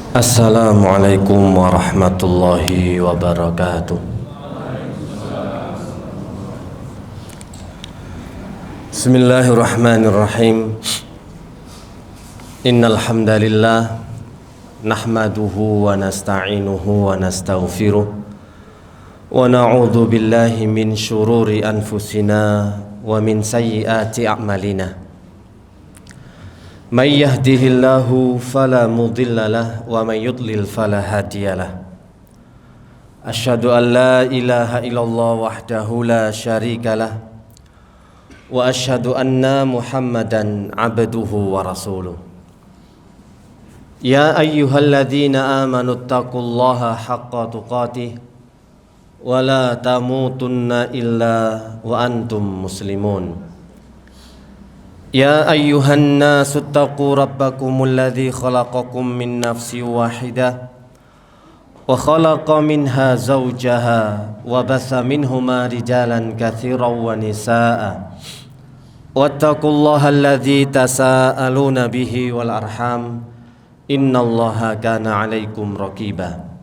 Assalamualaikum warahmatullahi wabarakatuh. Bismillahirrahmanirrahim. Innal hamdalillah nahmaduhu wa nasta'inuhu wa nastaghfiruh wa na'udzu billahi min syururi anfusina wa min sayyiati a'malina. May yahdihillahu fala mudilla lahu wa may yudlil fala hadiyalah. Asyhadu an la ilaha illallah wahdahu la syarika lah wa asyhadu anna Muhammadan abduhu wa rasuluh. Ya ayyuhalladzina amanu taqullaha haqqa tuqatih wa la tamutunna illa wa antum muslimun. Ya ayyuhan nasu taqu rabbakumul ladzi khalaqakum min nafsin wahidah wa khalaqa minha zawjaha wa batha minhuma rijalan katsiran wa nisaa'a wattaqullaha alladzi tasaaluna bihi wal arham innallaha kana 'alaikum raqiba.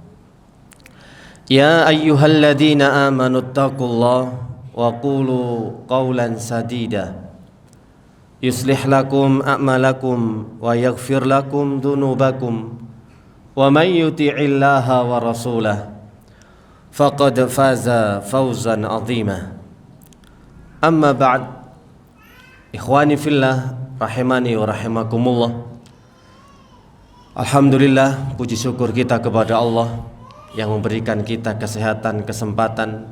Ya ayyuhalladzina amanu taqullaha wa qulu qawlan sadida yuslih lakum a'malakum wa yaghfir lakum dhunubakum wa may yuti'illaha wa rasulahu faqad faza fawzan 'azima. Amma ba'd. Ikhwani fillah rahimani wa rahimakumullah. Alhamdulillah, puji syukur kita kepada Allah yang memberikan kita kesehatan, kesempatan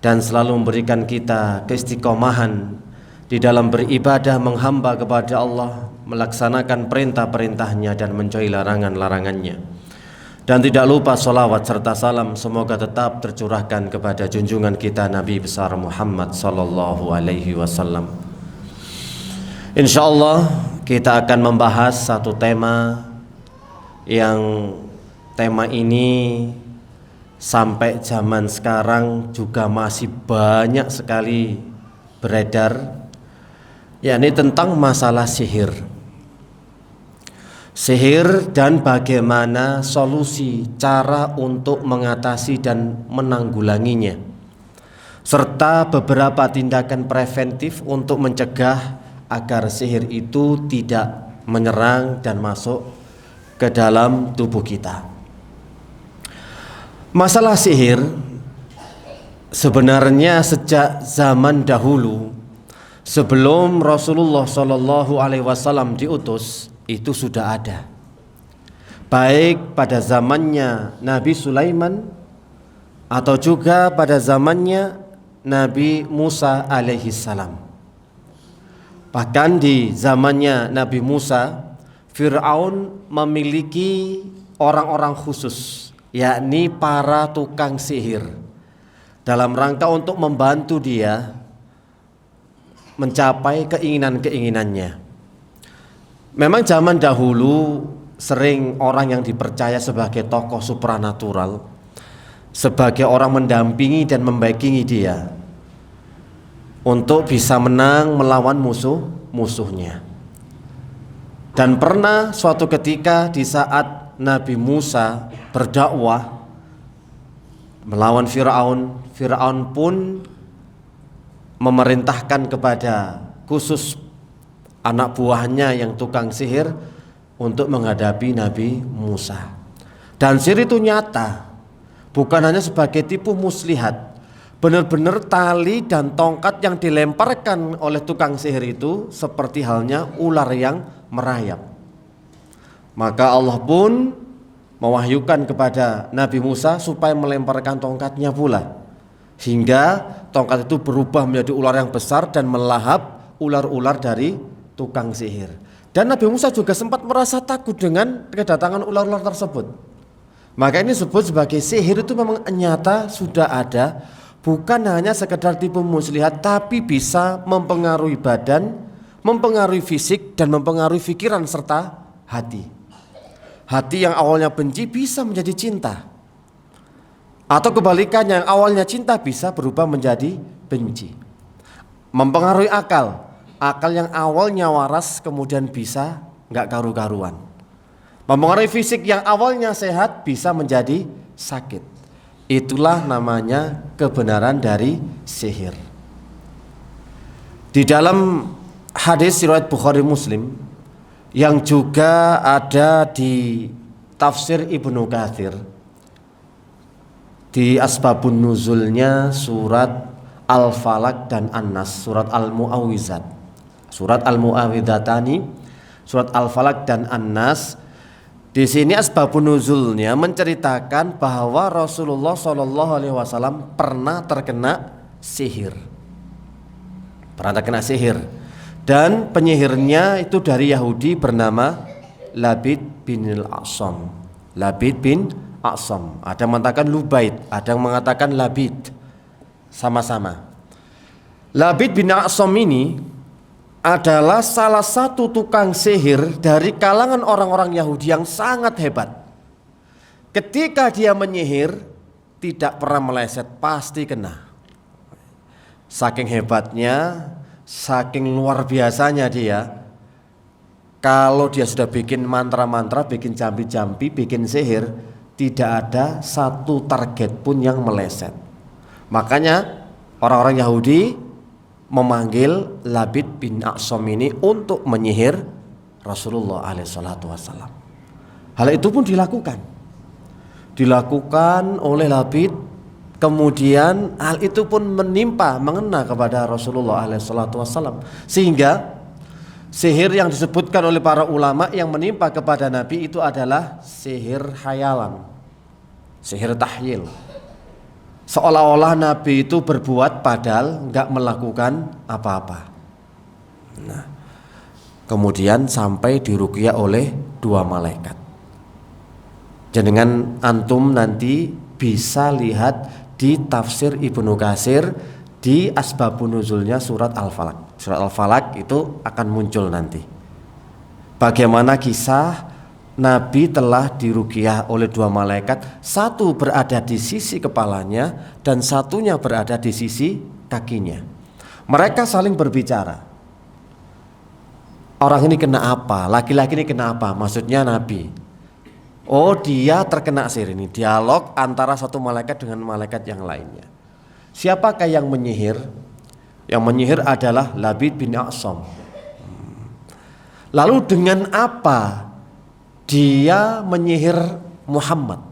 dan selalu memberikan kita keistiqomahan di dalam beribadah, menghamba kepada Allah, melaksanakan perintah-perintahnya dan menjauhi larangan-larangannya. Dan tidak lupa salawat serta salam semoga tetap tercurahkan kepada junjungan kita Nabi besar Muhammad sallallahu alaihi wasallam. Insyaallah kita akan membahas satu tema yang tema ini sampai zaman sekarang juga masih banyak sekali beredar, yakni tentang masalah sihir. Sihir dan bagaimana solusi cara untuk mengatasi dan menanggulanginya, serta beberapa tindakan preventif untuk mencegah agar sihir itu tidak menyerang dan masuk ke dalam tubuh kita. Masalah sihir sebenarnya sejak zaman dahulu, sebelum Rasulullah Shallallahu Alaihi Wasallam diutus, itu sudah ada. Baik pada zamannya Nabi Sulaiman atau juga pada zamannya Nabi Musa alaihi salam. Bahkan di zamannya Nabi Musa, Fir'aun memiliki orang-orang khusus, yakni para tukang sihir, dalam rangka untuk membantu dia mencapai keinginan-keinginannya. Memang zaman dahulu sering orang yang dipercaya sebagai tokoh supranatural, sebagai orang mendampingi dan membackingi dia untuk bisa menang melawan musuhnya. Dan pernah suatu ketika di saat Nabi Musa berdakwah melawan Fir'aun, Fir'aun pun memerintahkan kepada khusus anak buahnya yang tukang sihir untuk menghadapi Nabi Musa. Dan sihir itu nyata, bukan hanya sebagai tipu muslihat. Benar-benar tali dan tongkat yang dilemparkan oleh tukang sihir itu seperti halnya ular yang merayap. Maka Allah pun mewahyukan kepada Nabi Musa supaya melemparkan tongkatnya pula, hingga tongkat itu berubah menjadi ular yang besar dan melahap ular-ular dari tukang sihir. Dan Nabi Musa juga sempat merasa takut dengan kedatangan ular-ular tersebut. Maka ini disebut sebagai sihir itu memang nyata, sudah ada, bukan hanya sekedar tipu muslihat, tapi bisa mempengaruhi badan, mempengaruhi fisik, dan mempengaruhi pikiran serta hati. Hati yang awalnya benci bisa menjadi cinta, atau kebalikannya, yang awalnya cinta bisa berubah menjadi benci. Mempengaruhi akal, akal yang awalnya waras kemudian bisa nggak karu-karuan. Mempengaruhi fisik yang awalnya sehat bisa menjadi sakit. Itulah namanya kebenaran dari sihir. Di dalam hadis riwayat Bukhari Muslim yang juga ada di tafsir Ibnu Katsir, di asbabun nuzulnya surat Al-Falaq dan An-Nas, surat Al-Mu'awwizat, surat Al-Mu'awwidatani, surat Al-Falaq dan An-Nas. Di sini asbabun nuzulnya menceritakan bahwa Rasulullah SAW pernah terkena sihir. Dan penyihirnya itu dari Yahudi bernama Labid bin Al-A'sam. Labid bin A'sam. Ada yang mengatakan Lubaid, ada yang mengatakan Labid. Sama-sama. Labid bin A'sam ini adalah salah satu tukang sihir dari kalangan orang-orang Yahudi yang sangat hebat. Ketika dia menyihir tidak pernah meleset, pasti kena. Saking hebatnya, saking luar biasanya dia. Kalau dia sudah bikin mantra-mantra, bikin jampi-jampi, bikin sihir, tidak ada satu target pun yang meleset. Makanya orang-orang Yahudi memanggil Labid bin A'sam ini untuk menyihir Rasulullah SAW. Hal itu pun dilakukan oleh Labid. Kemudian hal itu pun mengena kepada Rasulullah SAW, sehingga sihir yang disebutkan oleh para ulama yang menimpa kepada Nabi itu adalah sihir khayalan, sihir tahyil. Seolah-olah Nabi itu berbuat padahal enggak melakukan apa-apa. Nah, kemudian sampai diruqyah oleh 2 malaikat. Jenengan antum nanti bisa lihat di tafsir Ibnu Katsir di asbabun nuzulnya surat Al-Falaq. Surat Al-Falaq itu akan muncul nanti. Bagaimana kisah Nabi telah diruqyah oleh 2 malaikat, satu berada di sisi kepalanya dan satunya berada di sisi kakinya. Mereka saling berbicara. Orang ini kena apa? Laki-laki ini kena apa? Maksudnya Nabi. Oh, dia terkena sihir. Ini dialog antara satu malaikat dengan malaikat yang lainnya. Siapakah yang menyihir? Yang menyihir adalah Labid bin A'sam. Lalu dengan apa dia menyihir Muhammad?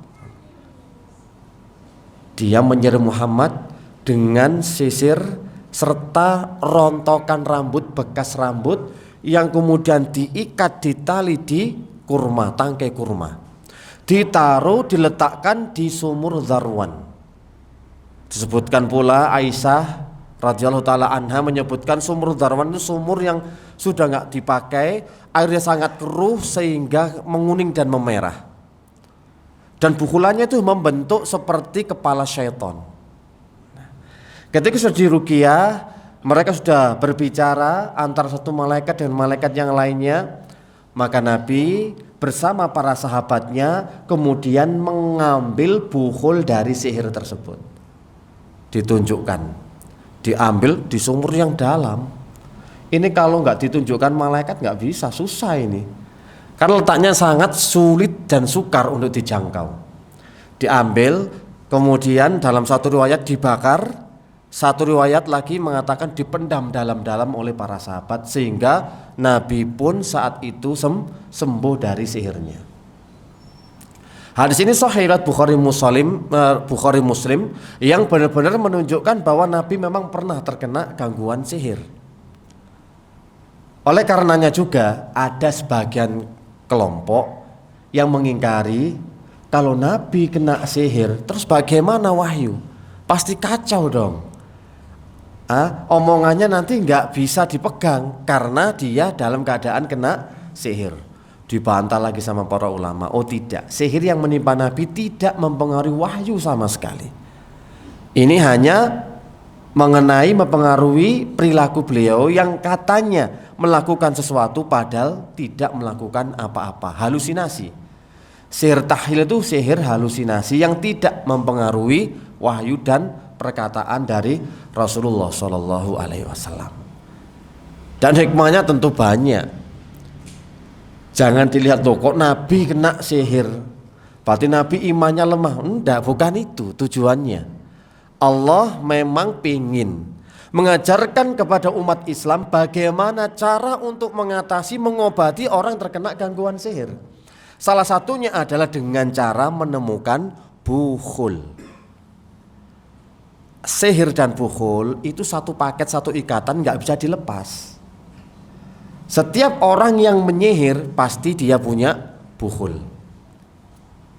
Dia menyihir Muhammad dengan sisir serta rontokan rambut, bekas rambut yang kemudian diikat di tali di kurma, tangkai kurma. Ditaruh, diletakkan di sumur Zarwan. Disebutkan pula Aisyah radhiyallahu taala anha menyebutkan sumur Zarwan itu sumur yang sudah nggak dipakai, airnya sangat keruh sehingga menguning dan memerah. Dan bukulannya itu membentuk seperti kepala syaitan. Ketika sudah diruqyah, mereka sudah berbicara antara satu malaikat dengan malaikat yang lainnya. Maka Nabi bersama para sahabatnya kemudian mengambil bukhul dari sihir tersebut. Ditunjukkan, diambil di sumur yang dalam. Ini kalau nggak ditunjukkan malaikat nggak bisa, susah ini. Karena letaknya sangat sulit dan sukar untuk dijangkau. Diambil, kemudian dalam satu riwayat dibakar, satu riwayat lagi mengatakan dipendam dalam-dalam oleh para sahabat sehingga Nabi pun saat itu sembuh dari sihirnya. Hadis ini sahih riwayat Bukhari Muslim yang benar-benar menunjukkan bahwa Nabi memang pernah terkena gangguan sihir. Oleh karenanya juga ada sebagian kelompok yang mengingkari kalau Nabi kena sihir terus bagaimana wahyu? Pasti kacau dong. Omongannya nanti nggak bisa dipegang karena dia dalam keadaan kena sihir. Dibantah lagi sama para ulama. Oh tidak, sihir yang menimpa Nabi tidak mempengaruhi wahyu sama sekali. Ini hanya mempengaruhi perilaku beliau yang katanya melakukan sesuatu padahal tidak melakukan apa-apa, halusinasi. Sihir tahyil itu sihir halusinasi yang tidak mempengaruhi wahyu dan perkataan dari Rasulullah Shallallahu Alaihi Wasallam. Dan hikmahnya tentu banyak. Jangan dilihat loh kok Nabi kena sihir, berarti Nabi imannya lemah. Enggak, bukan itu tujuannya. Allah memang pingin mengajarkan kepada umat Islam bagaimana cara untuk mengatasi, mengobati orang terkena gangguan sihir. Salah satunya adalah dengan cara menemukan bukhul. Sihir dan bukhul itu satu paket, satu ikatan, nggak bisa dilepas. Setiap orang yang menyihir pasti dia punya bukhul.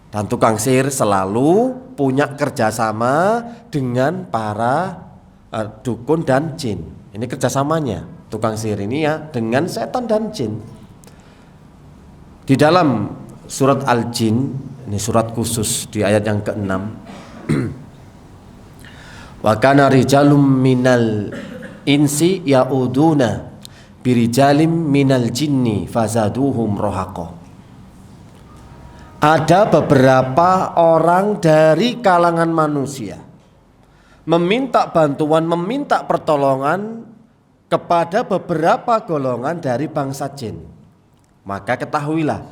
Dan tukang sihir selalu punya kerjasama dengan para dukun dan jin. Ini kerjasamanya tukang sihir ini ya dengan setan dan jin. Di dalam surat Al-Jin, ini surat khusus di ayat yang ke-6. Wa kana rijalum minal insi yauduna birijalim minal jinni fazaduhum rohaqo. Ada beberapa orang dari kalangan manusia meminta bantuan, meminta pertolongan kepada beberapa golongan dari bangsa jin. Maka ketahuilah,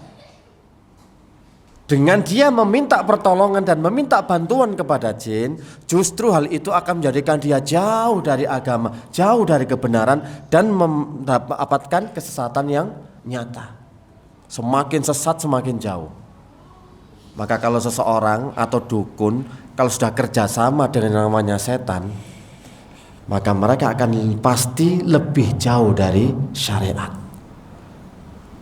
dengan dia meminta pertolongan dan meminta bantuan kepada jin, justru hal itu akan menjadikan dia jauh dari agama, jauh dari kebenaran, dan mendapatkan kesesatan yang nyata. Semakin sesat semakin jauh. Maka kalau seseorang atau dukun kalau sudah kerjasama dengan namanya setan, maka mereka akan pasti lebih jauh dari syariat.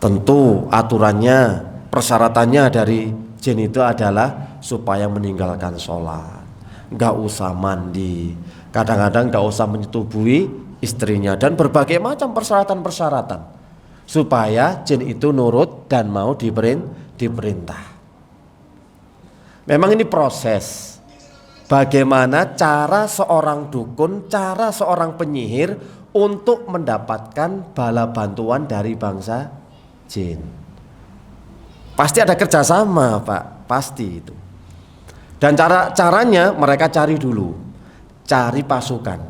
Tentu aturannya, persyaratannya dari jin itu adalah supaya meninggalkan sholat, gak usah mandi, kadang-kadang gak usah menyetubuhi istrinya, dan berbagai macam persyaratan-persyaratan supaya jin itu nurut dan mau diperintah. Memang ini proses bagaimana cara seorang dukun, cara seorang penyihir untuk mendapatkan bala bantuan dari bangsa jin. Pasti ada kerjasama, Pak, pasti itu. Dan caranya mereka cari dulu, cari pasukan.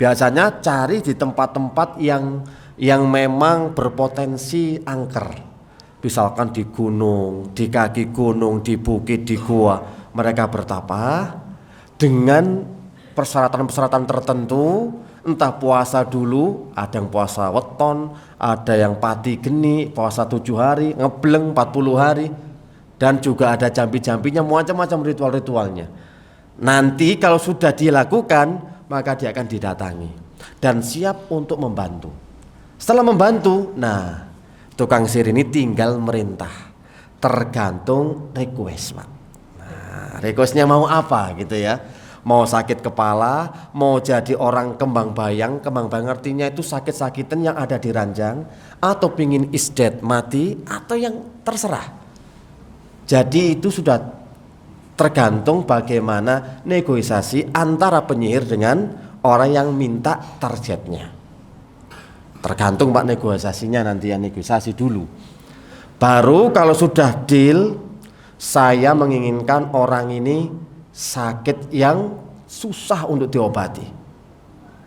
Biasanya cari di tempat-tempat yang memang berpotensi angker. Misalkan di gunung, di kaki gunung, di bukit, di gua, mereka bertapa dengan persyaratan-persyaratan tertentu. Entah puasa dulu, ada yang puasa weton, ada yang pati geni, puasa 7 hari, ngebleng 40 hari, dan juga ada jambi-jambinya, macam-macam ritual-ritualnya. Nanti kalau sudah dilakukan, maka dia akan didatangi dan siap untuk membantu. Setelah membantu, nah tukang sihir ini tinggal merintah, tergantung request, Pak. Nah, requestnya mau apa gitu ya? Mau sakit kepala, mau jadi orang kembang bayang artinya itu sakit-sakitan yang ada di ranjang, atau pingin is dead, mati, atau yang terserah. Jadi itu sudah tergantung bagaimana negosiasi antara penyihir dengan orang yang minta targetnya. Tergantung Pak negosiasinya, nanti ya negosiasi dulu. Baru kalau sudah deal, saya menginginkan orang ini sakit yang susah untuk diobati.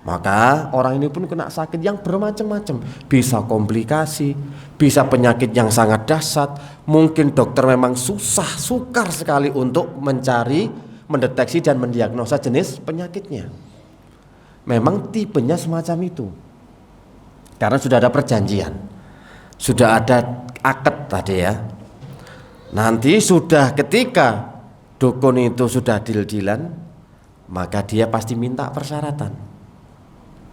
Maka orang ini pun kena sakit yang bermacam-macam. Bisa komplikasi, bisa penyakit yang sangat dahsyat. Mungkin dokter memang sukar sekali untuk mencari, mendeteksi dan mendiagnosa jenis penyakitnya. Memang tipenya semacam itu. Karena sudah ada perjanjian, sudah ada akad tadi ya. Nanti sudah ketika dukun itu sudah deal-dealan, maka dia pasti minta persyaratan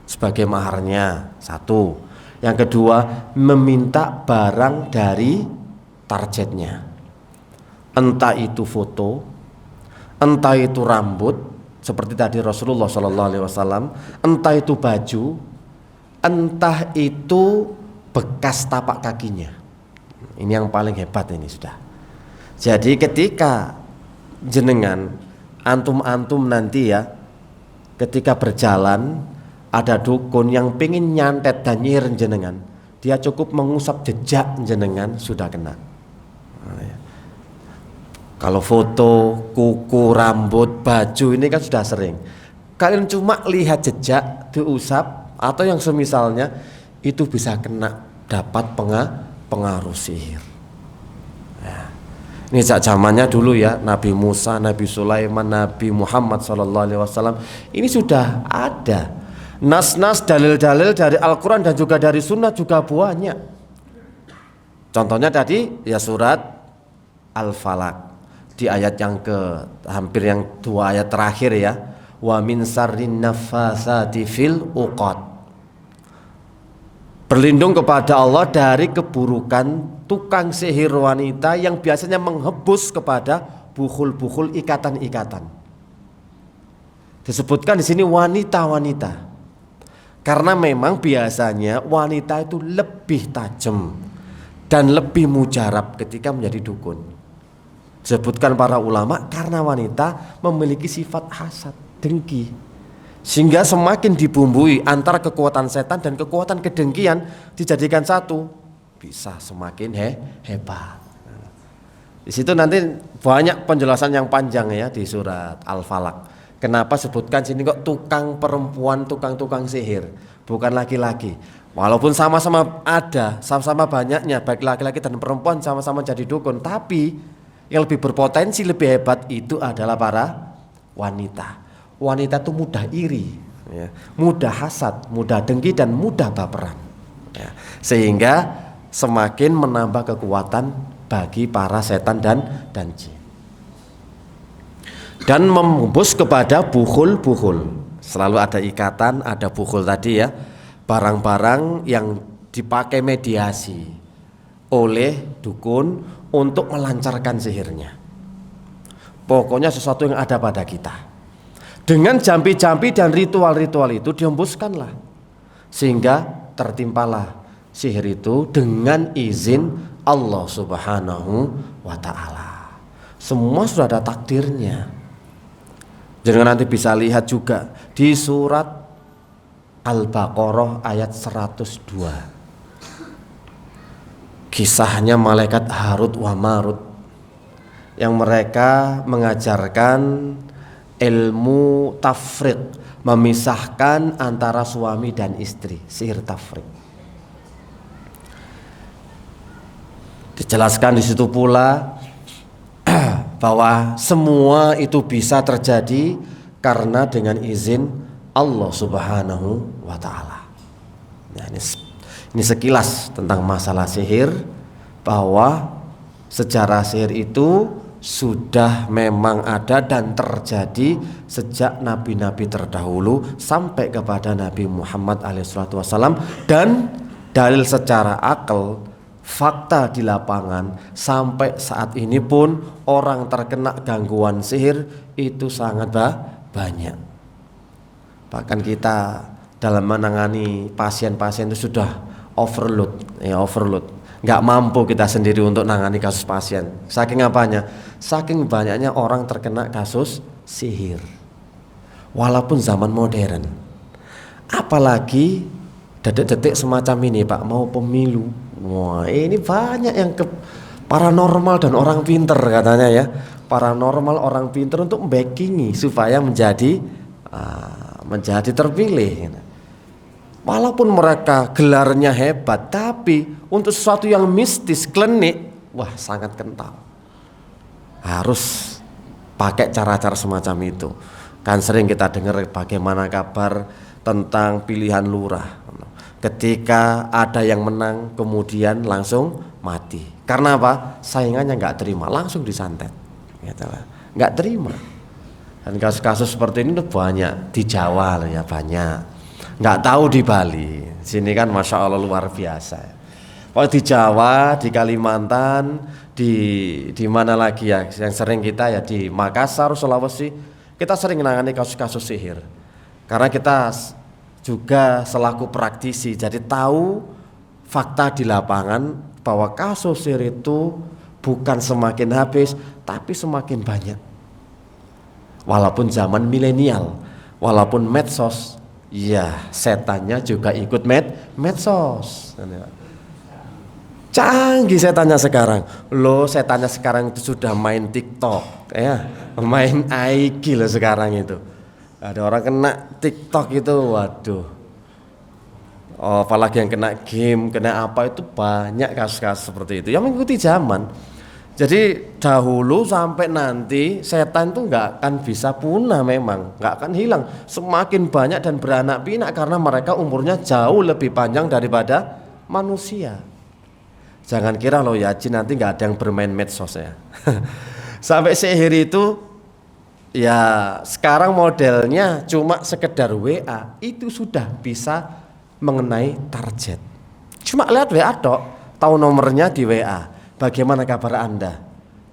sebagai maharnya, satu. Yang kedua, meminta barang dari targetnya. Entah itu foto, entah itu rambut seperti tadi Rasulullah SAW, entah itu baju, entah itu bekas tapak kakinya. Ini yang paling hebat ini sudah. Jadi ketika jenengan antum nanti ya, ketika berjalan ada dukun yang pengen nyantet dan nyihir jenengan, dia cukup mengusap jejak jenengan sudah kena. Nah, ya. Kalau foto, kuku, rambut, baju ini kan sudah sering. Kalian cuma lihat jejak diusap atau yang semisalnya, itu bisa kena dapat pengaruh sihir. Ya. Ini sejak zamannya dulu ya, Nabi Musa, Nabi Sulaiman, Nabi Muhammad SAW, ini sudah ada nas-nas, dalil-dalil dari Al-Quran dan juga dari Sunnah juga banyak. Contohnya tadi ya surat Al-Falaq di ayat yang hampir yang 2 ayat terakhir ya, wa min sarrin naffasati fil uqad. Berlindung kepada Allah dari keburukan tukang sihir wanita yang biasanya menghembus kepada bukhul-bukhul, ikatan-ikatan. Disebutkan di sini wanita-wanita, karena memang biasanya wanita itu lebih tajam dan lebih mujarab ketika menjadi dukun. Disebutkan para ulama karena wanita memiliki sifat hasad, dengki, sehingga semakin dibumbui antara kekuatan setan dan kekuatan kedengkian dijadikan satu, bisa semakin hebat. Di situ nanti banyak penjelasan yang panjang ya di surat Al-Falaq. Kenapa sebutkan sini kok tukang perempuan, tukang sihir, bukan laki-laki. Walaupun sama-sama ada, sama-sama banyaknya, baik laki-laki dan perempuan sama-sama jadi dukun, tapi yang lebih berpotensi, lebih hebat itu adalah para wanita. Wanita itu mudah iri, ya, mudah hasad, mudah dengki, dan mudah baperan, ya, sehingga semakin menambah kekuatan bagi para setan dan jin, dan membus kepada bukhul. Selalu ada ikatan, ada bukhul tadi ya, barang-barang yang dipakai mediasi oleh dukun untuk melancarkan sihirnya. Pokoknya sesuatu yang ada pada kita. Dengan jampi-jampi dan ritual-ritual itu dihembuskanlah, sehingga tertimpalah sihir itu dengan izin Allah Subhanahu wa ta'ala. Semua sudah ada takdirnya. Jangan nanti bisa lihat juga di surat Al-Baqarah ayat 102. Kisahnya malaikat Harut wa Marut yang mereka mengajarkan ilmu tafriq, memisahkan antara suami dan istri, sihir tafriq. Dijelaskan di situ pula bahwa semua itu bisa terjadi karena dengan izin Allah Subhanahu wa ta'ala. Nah, ini sekilas tentang masalah sihir, bahwa sejarah sihir itu sudah memang ada dan terjadi sejak nabi-nabi terdahulu sampai kepada Nabi Muhammad SAW, dan dalil secara akal, fakta di lapangan sampai saat ini pun orang terkena gangguan sihir itu sangat banyak. Bahkan kita dalam menangani pasien-pasien itu sudah overload, nggak mampu kita sendiri untuk menangani kasus pasien. Saking apanya? Saking banyaknya orang terkena kasus sihir, walaupun zaman modern. Apalagi detik-detik semacam ini Pak, mau pemilu. Wah, ini banyak yang paranormal dan orang pinter katanya ya. Paranormal orang pinter untuk backingi supaya menjadi terpilih. Walaupun mereka gelarnya hebat, tapi untuk sesuatu yang mistis, klinik, wah sangat kental. Harus pakai cara-cara semacam itu. Kan sering kita dengar bagaimana kabar tentang pilihan lurah. Ketika ada yang menang kemudian langsung mati. Karena apa? Saingannya nggak terima, langsung disantet. Nggak terima. Dan kasus-kasus seperti ini banyak di Jawa ya, banyak. Nggak tahu di Bali. Sini kan masya Allah luar biasa. Kalau di Jawa, di Kalimantan, di mana lagi ya yang sering kita ya di Makassar, Sulawesi, kita sering menangani kasus-kasus sihir. Karena kita juga selaku praktisi, jadi tahu fakta di lapangan bahwa kasus sihir itu bukan semakin habis, tapi semakin banyak. Walaupun zaman milenial, walaupun medsos, ya setannya juga ikut medsos. Canggih setannya sekarang. Loh, setannya sekarang itu sudah main TikTok, ya, main IG loh sekarang itu. Ada orang kena TikTok itu, waduh, Oh, apalagi yang kena game, kena apa itu banyak kasus-kasus seperti itu yang mengikuti zaman. Jadi dahulu sampai nanti setan tuh nggak akan bisa punah, memang nggak akan hilang. Semakin banyak dan beranak pinak karena mereka umurnya jauh lebih panjang daripada manusia. Jangan kira loh ya jin nanti nggak ada yang bermain medsos ya. Sampai sihir itu ya sekarang modelnya cuma sekedar WA itu sudah bisa mengenai target. Cuma lihat WA tok, tahu nomornya di WA. Bagaimana kabar Anda?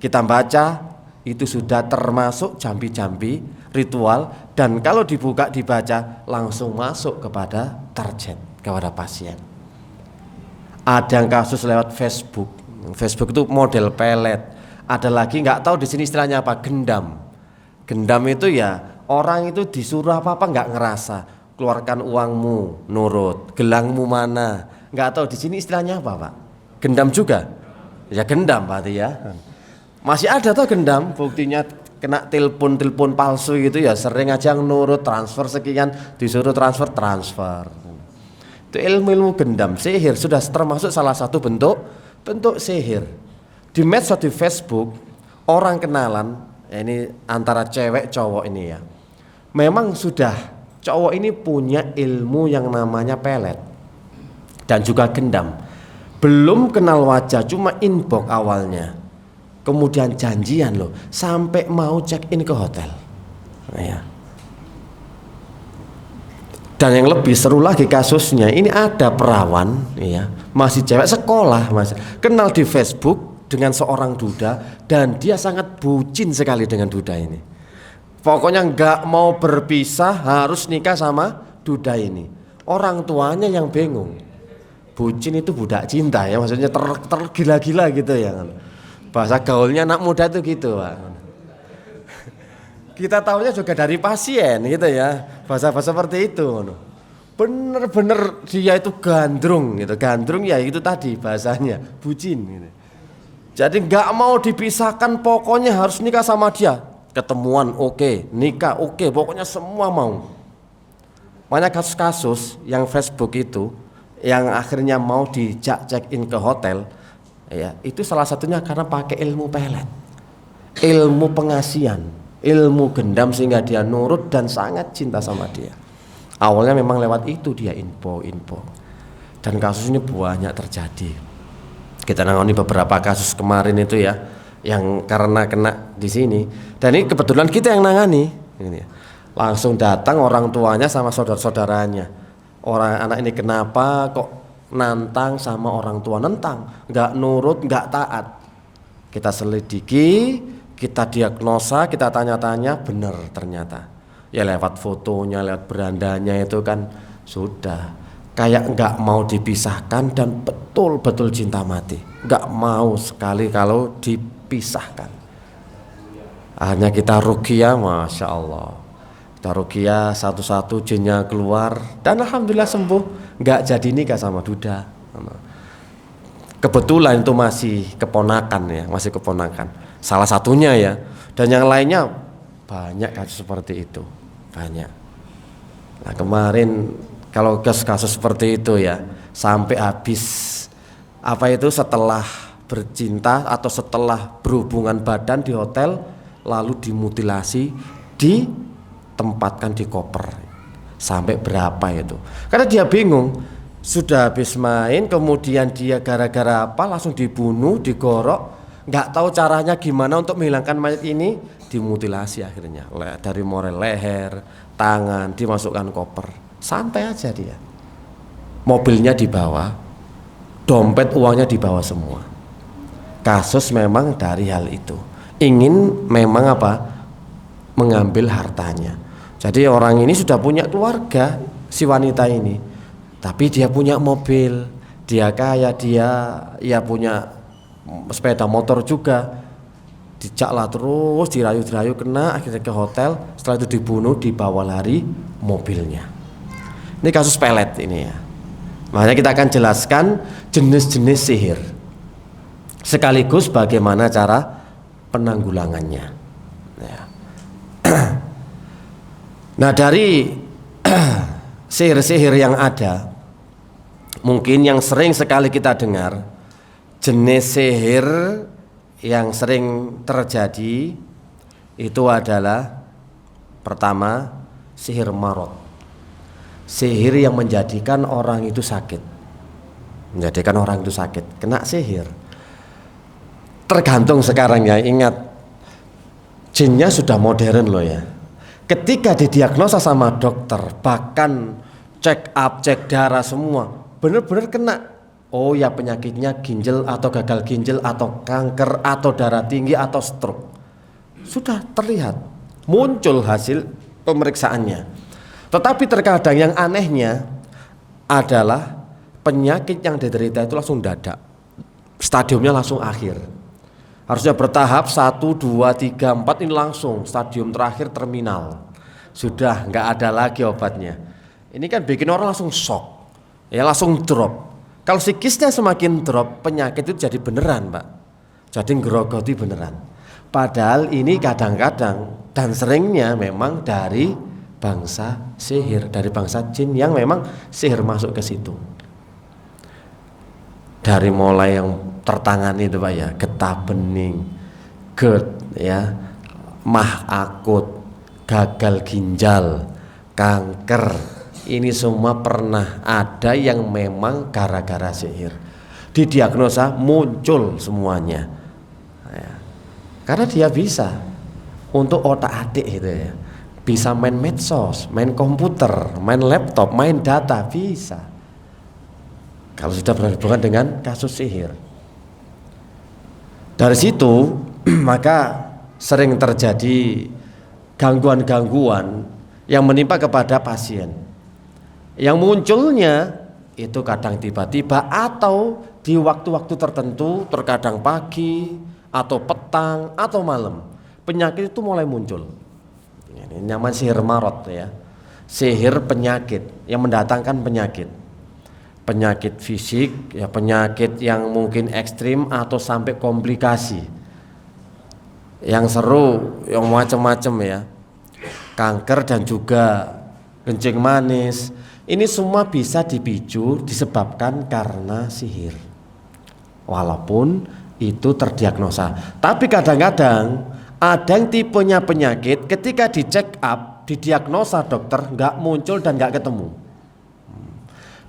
Kita baca itu sudah termasuk jambi-jambi ritual, dan kalau dibuka dibaca langsung masuk kepada target, kepada pasien. Ada yang kasus lewat Facebook. Facebook itu model pelet. Ada lagi nggak tahu di sini istilahnya apa, gendam. Gendam itu ya orang itu disuruh apa-apa nggak ngerasa. Keluarkan uangmu, nurut. Gelangmu mana? Nggak tahu di sini istilahnya apa, Pak? Gendam juga? Ya gendam berarti ya. Masih ada tuh gendam, buktinya kena telepon palsu gitu ya, sering aja nurut, transfer sekian, disuruh transfer. Itu ilmu gendam, sihir sudah termasuk salah satu bentuk sihir. Di medsos, di Facebook, orang kenalan, ya ini antara cewek cowok ini ya. Memang sudah cowok ini punya ilmu yang namanya pelet dan juga gendam. Belum kenal wajah, cuma inbox awalnya. Kemudian janjian loh, sampai mau check in ke hotel. Nah, ya. Dan yang lebih seru lagi kasusnya, ini ada perawan, ya, masih cewek sekolah, masih kenal di Facebook dengan seorang duda, dan dia sangat bucin sekali dengan duda ini. Pokoknya nggak mau berpisah, harus nikah sama duda ini. Orang tuanya yang bingung. Bucin itu budak cinta ya, maksudnya tergila-gila gitu ya kan. Bahasa gaulnya anak muda itu gitu, Pak. Kita tahunya juga dari pasien gitu ya, bahasa-bahasa seperti itu. Bener-bener dia itu gandrung gitu, gandrung ya itu tadi bahasanya, bucin gitu. Jadi nggak mau dipisahkan, pokoknya harus nikah sama dia. Ketemuan oke, nikah oke, pokoknya semua mau. Banyak kasus-kasus yang Facebook itu yang akhirnya mau dijak check in ke hotel ya, itu salah satunya karena pakai ilmu pelet, ilmu pengasihan, ilmu gendam, sehingga dia nurut dan sangat cinta sama dia. Awalnya memang lewat itu dia info, dan kasus ini banyak terjadi. Kita nangani beberapa kasus kemarin itu ya, yang karena kena di sini, dan ini kebetulan kita yang nangani ini. Langsung datang orang tuanya sama saudara-saudaranya. Orang anak ini kenapa kok nantang sama orang tua, nentang, nggak nurut, nggak taat. Kita selidiki, kita diagnosa, kita tanya-tanya, bener ternyata. Ya lewat fotonya, lewat berandanya itu kan sudah kayak nggak mau dipisahkan dan betul-betul cinta mati, nggak mau sekali kalau dipisahkan. Hanya kita ruqyah, masya Allah. Ruqyah satu-satu jinnya keluar dan alhamdulillah sembuh, nggak jadi nikah sama duda. Kebetulan itu masih keponakan, salah satunya ya, dan yang lainnya banyak kasus seperti itu, banyak. Nah kemarin kalau kasus seperti itu ya sampai habis apa itu, setelah bercinta atau setelah berhubungan badan di hotel lalu dimutilasi, ditempatkan di koper. Sampai berapa itu? Karena dia bingung, sudah habis main kemudian dia gara-gara apa langsung dibunuh, digorok, nggak tahu caranya gimana untuk menghilangkan mayat ini, dimutilasi akhirnya. Dari mulai leher, tangan dimasukkan koper. Santai aja dia. Mobilnya dibawa, dompet uangnya dibawa semua. Kasus memang dari hal itu. Ingin memang apa? Mengambil hartanya. Jadi orang ini sudah punya keluarga, si wanita ini, tapi dia punya mobil, dia kaya, dia ya punya sepeda motor juga, dijaklah terus, dirayu-dirayu, kena akhirnya ke hotel. Setelah itu dibunuh, dibawa lari mobilnya. Ini kasus pelet ini ya. Makanya kita akan jelaskan jenis-jenis sihir, sekaligus bagaimana cara penanggulangannya ya. Nah dari sihir-sihir yang ada mungkin yang sering sekali kita dengar, jenis sihir yang sering terjadi itu adalah pertama, sihir marot. Sihir yang menjadikan orang itu sakit. Menjadikan orang itu sakit, kena sihir. Tergantung sekarang ya, ingat jinnya sudah modern loh ya. Ketika didiagnosa sama dokter, bahkan check up, cek darah semua, benar-benar kena. Oh ya, penyakitnya ginjal atau gagal ginjal atau kanker atau darah tinggi atau stroke. Sudah terlihat, muncul hasil pemeriksaannya. Tetapi terkadang yang anehnya adalah penyakit yang diderita itu langsung dadak, stadiumnya langsung akhir. Harusnya bertahap 1, 2, 3, 4, ini langsung stadium terakhir terminal. Sudah nggak ada lagi obatnya. Ini kan bikin orang langsung shock, ya langsung drop. Kalau psikisnya semakin drop, penyakit itu jadi beneran Pak, jadi ngerogoti beneran. Padahal ini kadang-kadang dan seringnya memang dari bangsa sihir, dari bangsa jin yang memang sihir masuk ke situ. Dari mulai yang tertangani itu Pak ya, getah bening, GERD ya, mah akut, gagal ginjal, kanker, ini semua pernah ada yang memang gara-gara sihir. Didiagnosa muncul semuanya. Ya. Karena dia bisa untuk otak-atik itu ya. Bisa main medsos, main komputer, main laptop, main data, bisa. Kalau sudah berhubungan dengan kasus sihir. Dari situ maka sering terjadi gangguan-gangguan yang menimpa kepada pasien. Yang munculnya itu kadang tiba-tiba atau di waktu-waktu tertentu, terkadang pagi atau petang atau malam. Penyakit itu mulai muncul. Ini namanya sihir marot ya. Sihir penyakit yang mendatangkan penyakit. Penyakit fisik, ya penyakit yang mungkin ekstrim atau sampai komplikasi. Yang seru, yang macam-macam ya. Kanker dan juga kencing manis. Ini semua bisa dipicu disebabkan karena sihir. Walaupun itu terdiagnosa. Tapi kadang-kadang ada yang tipenya penyakit ketika di check up, didiagnosa dokter nggak muncul dan nggak ketemu.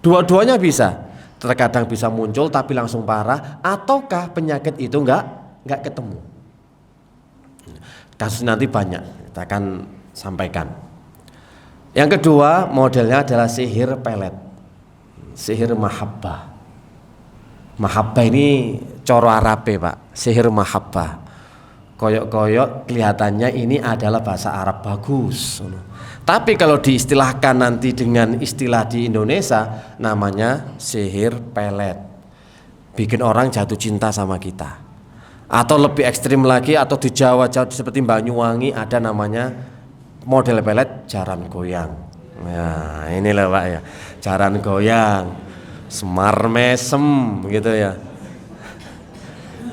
Dua-duanya bisa. Terkadang bisa muncul tapi langsung parah, ataukah penyakit itu nggak ketemu. Kasus nanti banyak kita akan sampaikan. Yang kedua modelnya adalah sihir pelet, sihir mahabbah. Mahabbah ini coro Arabe Pak, sihir mahabbah. Koyok-koyok kelihatannya ini adalah bahasa Arab bagus. Tapi kalau diistilahkan nanti dengan istilah di Indonesia namanya sihir pelet. Bikin orang jatuh cinta sama kita. Atau lebih ekstrim lagi, atau di Jawa seperti Banyuwangi ada namanya model pelet jaran goyang. Nah inilah Pak ya, jaran goyang, semar mesem gitu ya.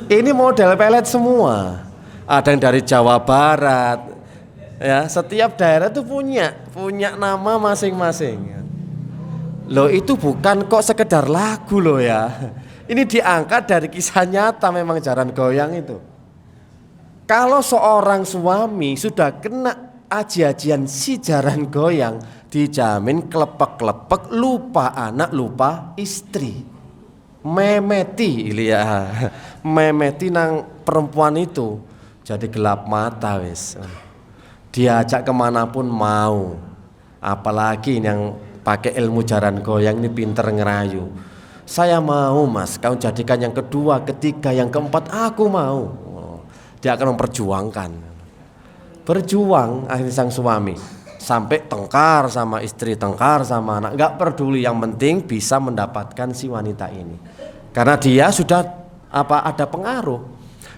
Ini model pelet semua. Ada yang dari Jawa Barat ya, setiap daerah itu punya nama masing-masing. Loh itu bukan kok sekedar lagu loh ya. Ini diangkat dari kisah nyata memang jaran goyang itu. Kalau seorang suami sudah kena aji-ajian si jaran goyang, dijamin kelepek-kelepek, lupa anak, lupa istri. Memeti ya. Memeti nang perempuan itu. Jadi gelap mata wis. Diajak kemanapun mau. Apalagi yang pakai ilmu jaran goyang ini pinter ngerayu. Saya mau mas, kau jadikan yang kedua, ketiga, yang keempat, aku mau. Dia akan memperjuangkan. Berjuang akhirnya sang suami. Sampai tengkar sama istri, tengkar sama anak. Gak peduli, yang penting bisa mendapatkan si wanita ini. Karena dia sudah ada pengaruh.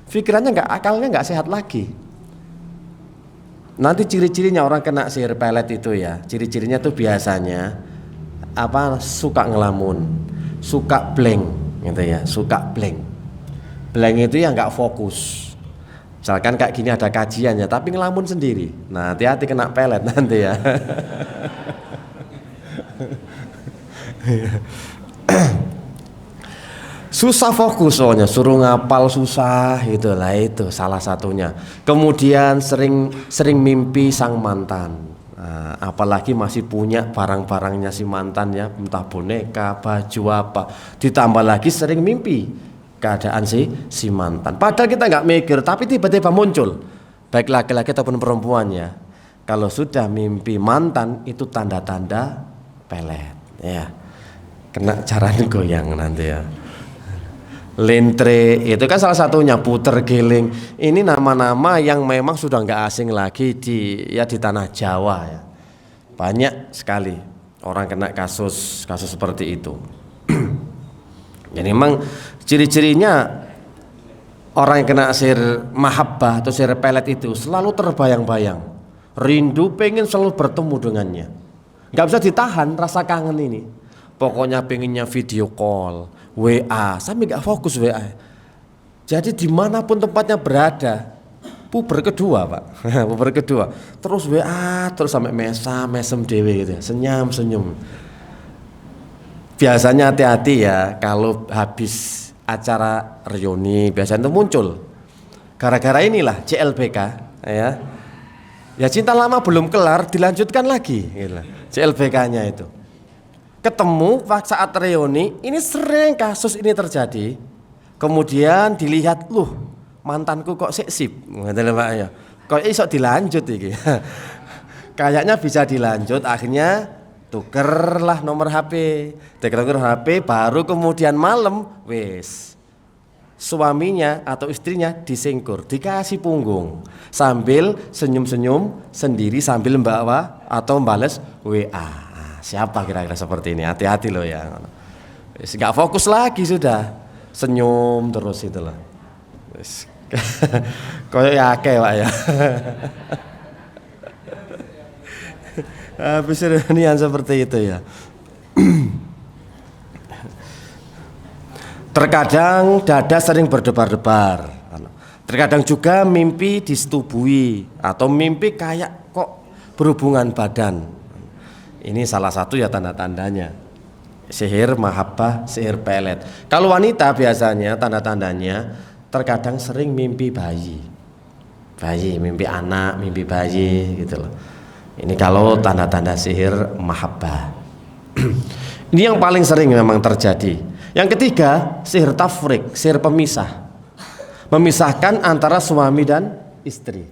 Pikirannya akalnya nggak sehat lagi. Nanti ciri-cirinya orang kena sihir pelet itu ya, ciri-cirinya tuh biasanya suka ngelamun, suka blank gitu ya, suka blank. Blank itu ya nggak fokus. Misalkan kayak gini ada kajiannya, tapi ngelamun sendiri. Nah hati-hati kena pelet nanti ya. Susah fokus soalnya, suruh ngapal susah, itulah itu salah satunya. Kemudian sering mimpi sang mantan. Nah, apalagi masih punya barang-barangnya si mantan ya, entah boneka, baju apa. Ditambah lagi sering mimpi keadaan si mantan. Padahal kita nggak mikir, tapi tiba-tiba muncul. Baik laki-laki ataupun perempuan ya. Kalau sudah mimpi mantan itu tanda-tanda pelet ya. Kena caranya goyang nanti ya. Lintre itu kan salah satunya, puter giling. Ini nama-nama yang memang sudah nggak asing lagi di tanah Jawa ya. Banyak sekali orang kena kasus seperti itu. Jadi memang ciri-cirinya orang yang kena sihir mahabbah atau sihir pelet itu selalu terbayang-bayang, rindu pengen selalu bertemu dengannya. Nggak bisa ditahan rasa kangen ini. Pokoknya pengennya video call, WA, sampai gak fokus WA. Jadi dimanapun tempatnya berada, puber kedua Pak, puber kedua, terus WA, terus sampai mesem dewe gitu, senyum. Biasanya hati-hati ya, kalau habis acara reuni biasanya itu muncul. Gara-gara inilah CLBK ya. Ya cinta lama belum kelar, dilanjutkan lagi, gitu. CLBK-nya itu. Ketemu saat reuni, ini sering kasus ini terjadi. Kemudian dilihat, loh mantanku kok sip, Pak ya. Kok iso dilanjut iki. Kayaknya bisa dilanjut, akhirnya tukerlah nomor HP. Tuker HP, baru kemudian malam, wes suaminya atau istrinya disingkur, dikasih punggung, sambil senyum-senyum sendiri sambil membawa atau membales WA. Siapa kira-kira seperti ini? Hati-hati loh ya. Nggak fokus lagi sudah, senyum terus itulah. Koyo ya akeh Pak ya. Habis reunian seperti itu ya. Terkadang dada sering berdebar-debar. Terkadang juga mimpi disetubui atau mimpi kayak kok berhubungan badan. Ini salah satu ya tanda-tandanya sihir mahabbah, sihir pelet. Kalau wanita biasanya tanda-tandanya terkadang sering mimpi bayi, mimpi anak, mimpi bayi gitu loh. Ini kalau tanda-tanda sihir mahabbah. Ini yang paling sering memang terjadi. Yang ketiga, sihir tafrik, sihir pemisah. Memisahkan antara suami dan istri.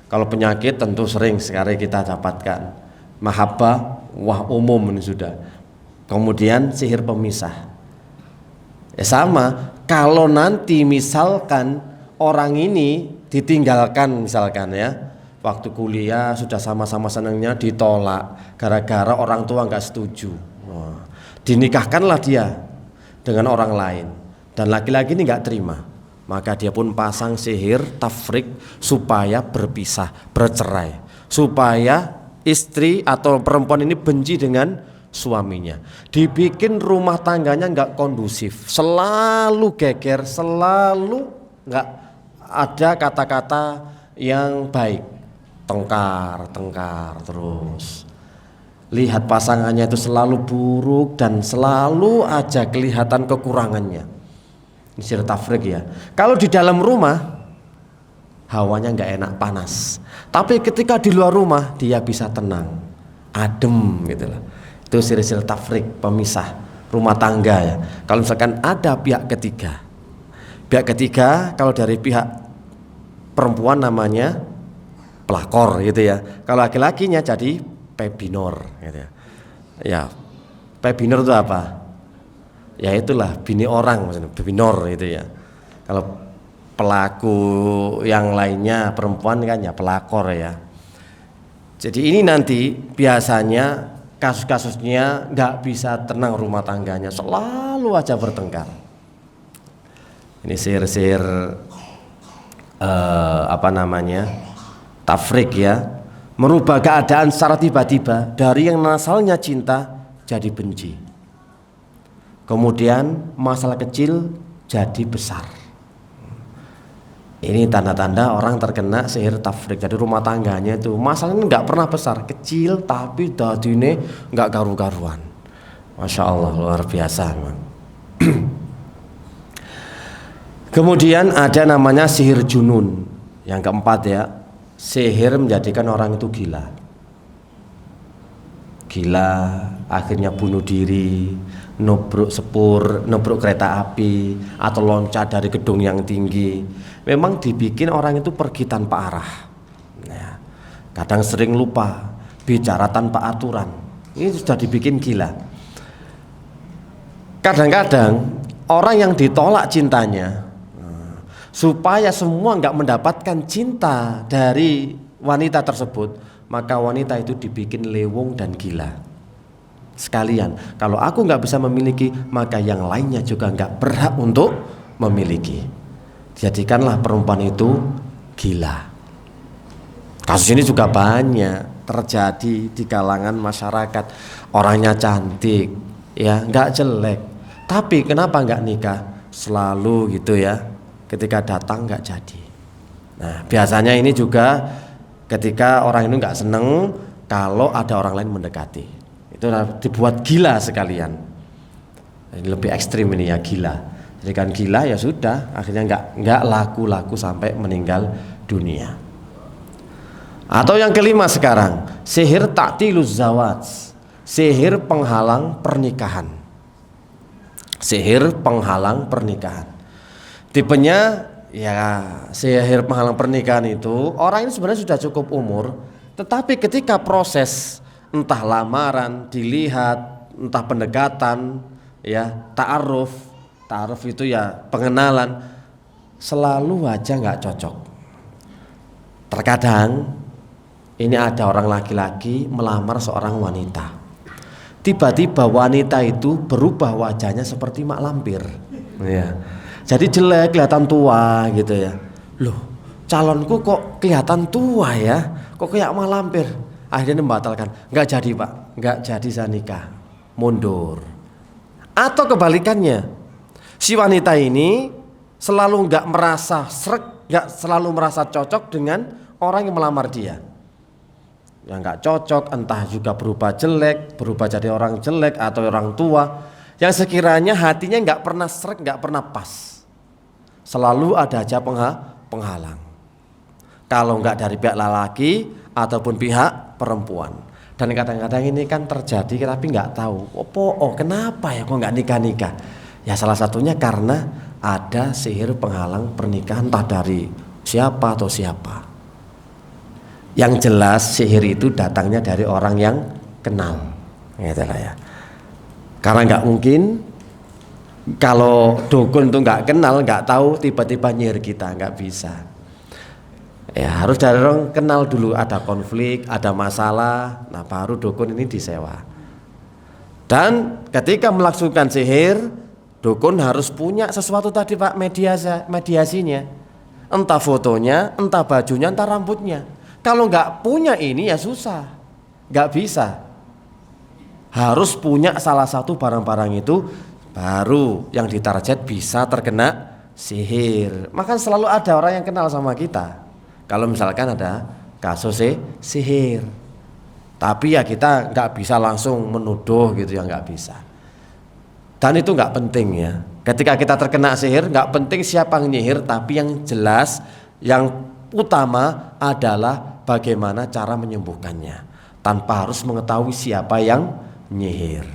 Kalau penyakit tentu sering sekali kita dapatkan. Mahabbah, wah umum ini sudah. Kemudian sihir pemisah. Ya sama, kalau nanti misalkan orang ini ditinggalkan misalkan ya, waktu kuliah sudah sama-sama senangnya ditolak gara-gara orang tua nggak setuju. Wah, dinikahkanlah dia dengan orang lain dan laki-laki ini nggak terima, maka dia pun pasang sihir tafrik supaya berpisah, bercerai, supaya istri atau perempuan ini benci dengan suaminya. Dibikin rumah tangganya nggak kondusif, selalu geger, selalu nggak ada kata-kata yang baik, tengkar terus. Lihat pasangannya itu selalu buruk dan selalu aja kelihatan kekurangannya. Ini sihir tafrik ya. Kalau di dalam rumah hawanya nggak enak, panas. Tapi ketika di luar rumah dia bisa tenang, adem gitu lah. Itu sihir tafrik, pemisah rumah tangga ya. Kalau misalkan ada pihak ketiga kalau dari pihak perempuan namanya pelakor gitu ya. Kalau laki-lakinya jadi pebinor gitu ya. Ya, pebinor itu apa? Ya itulah bini orang maksudnya, pebinor itu ya. Kalau pelaku yang lainnya perempuan kan ya pelakor ya. Jadi ini nanti biasanya kasus-kasusnya nggak bisa tenang rumah tangganya, selalu aja bertengkar. Ini sihir-sihir tafrik ya, merubah keadaan secara tiba-tiba dari yang asalnya cinta jadi benci, kemudian masalah kecil jadi besar. Ini tanda-tanda orang terkena sihir tafrik. Jadi rumah tangganya itu masalahnya nggak pernah besar, kecil tapi dadine nggak karu-karuan. Masya Allah, luar biasa. Kemudian ada namanya sihir junun. Yang keempat ya, sihir menjadikan orang itu gila. Gila, akhirnya bunuh diri, nubruk sepur, nubruk kereta api, atau loncat dari gedung yang tinggi. Memang dibikin orang itu pergi tanpa arah. Nah, kadang sering lupa, bicara tanpa aturan. Ini sudah dibikin gila. Kadang-kadang orang yang ditolak cintanya, supaya semua nggak mendapatkan cinta dari wanita tersebut, maka wanita itu dibikin lewong dan gila sekalian. Kalau aku nggak bisa memiliki, maka yang lainnya juga nggak berhak untuk memiliki. Jadikanlah perempuan itu gila. Kasus ini juga banyak terjadi di kalangan masyarakat. Orangnya cantik, ya nggak jelek, tapi kenapa nggak nikah? Selalu gitu ya. Ketika datang nggak jadi. Nah, biasanya ini juga ketika orang itu nggak seneng kalau ada orang lain mendekati, itu dibuat gila sekalian. Ini lebih ekstrim ini ya, gila. Jadi kan gila ya sudah, akhirnya nggak laku sampai meninggal dunia. Atau yang kelima sekarang, sihir ta'tiluz zawaj, sihir penghalang pernikahan. Sihir penghalang pernikahan. Tipenya ya, sihir penghalang pernikahan itu orang ini sebenarnya sudah cukup umur, tetapi ketika proses entah lamaran, dilihat, entah pendekatan, ya ta'aruf itu ya pengenalan, selalu aja nggak cocok. Terkadang ini ada orang laki-laki melamar seorang wanita, tiba-tiba wanita itu berubah wajahnya seperti mak lampir, ya. Jadi jelek, kelihatan tua gitu ya. Loh, calonku kok kelihatan tua ya, kok kayak mak lampir. Akhirnya membatalkan, nggak jadi pak, nggak jadi saya nikah, mundur. Atau kebalikannya, si wanita ini selalu nggak merasa srek, nggak selalu merasa cocok dengan orang yang melamar dia. Yang nggak cocok, entah juga berubah jelek, berubah jadi orang jelek atau orang tua, yang sekiranya hatinya nggak pernah srek, nggak pernah pas. Selalu ada aja penghalang. Kalau nggak dari pihak lelaki ataupun pihak perempuan. Dan kadang-kadang ini kan terjadi tapi nggak tahu. Kenapa ya kok nggak nikah-nikah? Ya salah satunya karena ada sihir penghalang pernikahan, entah dari siapa atau siapa. Yang jelas sihir itu datangnya dari orang yang kenal, gitu lah ya. Karena nggak mungkin kalau dukun itu nggak kenal, nggak tahu, tiba-tiba nyihir kita, nggak bisa. Ya harus dari orang kenal dulu, ada konflik, ada masalah, nah baru dukun ini disewa. Dan ketika melakukan sihir, dukun harus punya sesuatu tadi pak, mediasinya, entah fotonya, entah bajunya, entah rambutnya. Kalau nggak punya ini ya susah, nggak bisa. Harus punya salah satu barang-barang itu, baru yang ditarget bisa terkena sihir. Maka selalu ada orang yang kenal sama kita. Kalau misalkan ada kasus sihir, tapi ya kita nggak bisa langsung menuduh gitu ya, nggak bisa. Dan itu nggak penting ya. Ketika kita terkena sihir, nggak penting siapa yang nyihir, tapi yang jelas, yang utama adalah bagaimana cara menyembuhkannya, tanpa harus mengetahui siapa yang nyihir.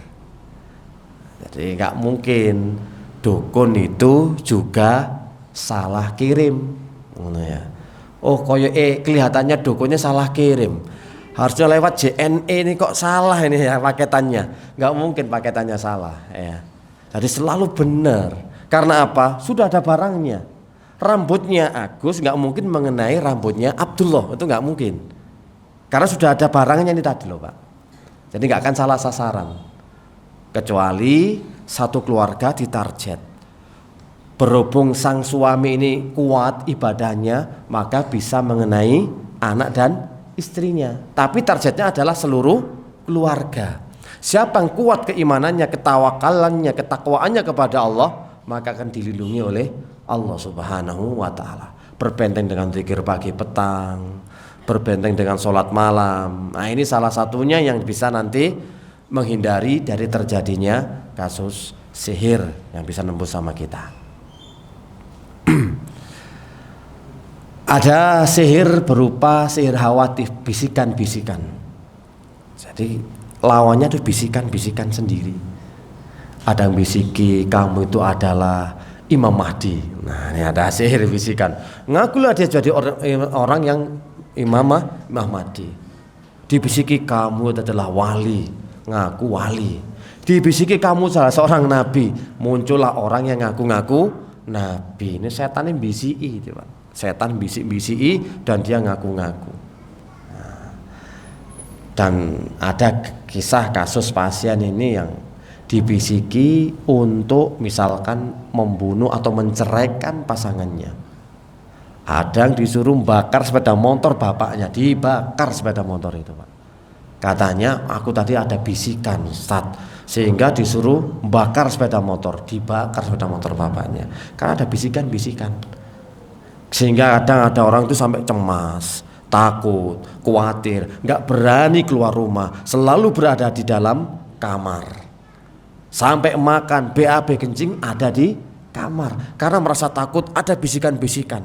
Jadi nggak mungkin dukun itu juga salah kirim, ya. Kelihatannya dukunnya salah kirim, harusnya lewat JNE, ini kok salah ini ya paketannya. Nggak mungkin paketannya salah ya. Jadi selalu benar. Karena apa? Sudah ada barangnya. Rambutnya Agus nggak mungkin mengenai rambutnya Abdullah, itu nggak mungkin. Karena sudah ada barangnya ini tadi loh pak. Jadi nggak akan salah sasaran. Kecuali satu keluarga ditarget. Berhubung sang suami ini kuat ibadahnya, maka bisa mengenai anak dan istrinya. Tapi targetnya adalah seluruh keluarga. Siapa yang kuat keimanannya, ketawakalannya, ketakwaannya kepada Allah, maka akan dilindungi oleh Allah Subhanahu wa ta'ala. Berbenteng dengan zikir pagi petang, berbenteng dengan sholat malam. Nah ini salah satunya yang bisa nanti menghindari dari terjadinya kasus sihir yang bisa nembus sama kita. Ada sihir berupa sihir khawatif, bisikan-bisikan. Jadi lawannya itu bisikan-bisikan sendiri. Ada yang bisiki kamu itu adalah Imam Mahdi. Nah, ini ada sihir bisikan. Ngakulah dia jadi orang yang Imam Mahdi. Dibisiki kamu adalah wali, ngaku wali. Dibisiki kamu salah seorang nabi, muncullah orang yang ngaku-ngaku nabi. Ini setan yang bisiki, Pak. Setan bisik-bisiki dan dia ngaku-ngaku. Nah, dan ada kisah kasus pasien ini yang dibisiki untuk misalkan membunuh atau menceraikan pasangannya. Ada yang disuruh bakar sepeda motor bapaknya, dibakar sepeda motor itu, Pak. Katanya aku tadi ada bisikan, Ustaz, sehingga disuruh bakar sepeda motor, dibakar sepeda motor bapaknya. Karena ada bisikan-bisikan. Sehingga kadang ada orang itu sampai cemas, takut, khawatir, nggak berani keluar rumah, selalu berada di dalam kamar. Sampai makan, BAB kencing ada di kamar karena merasa takut ada bisikan-bisikan.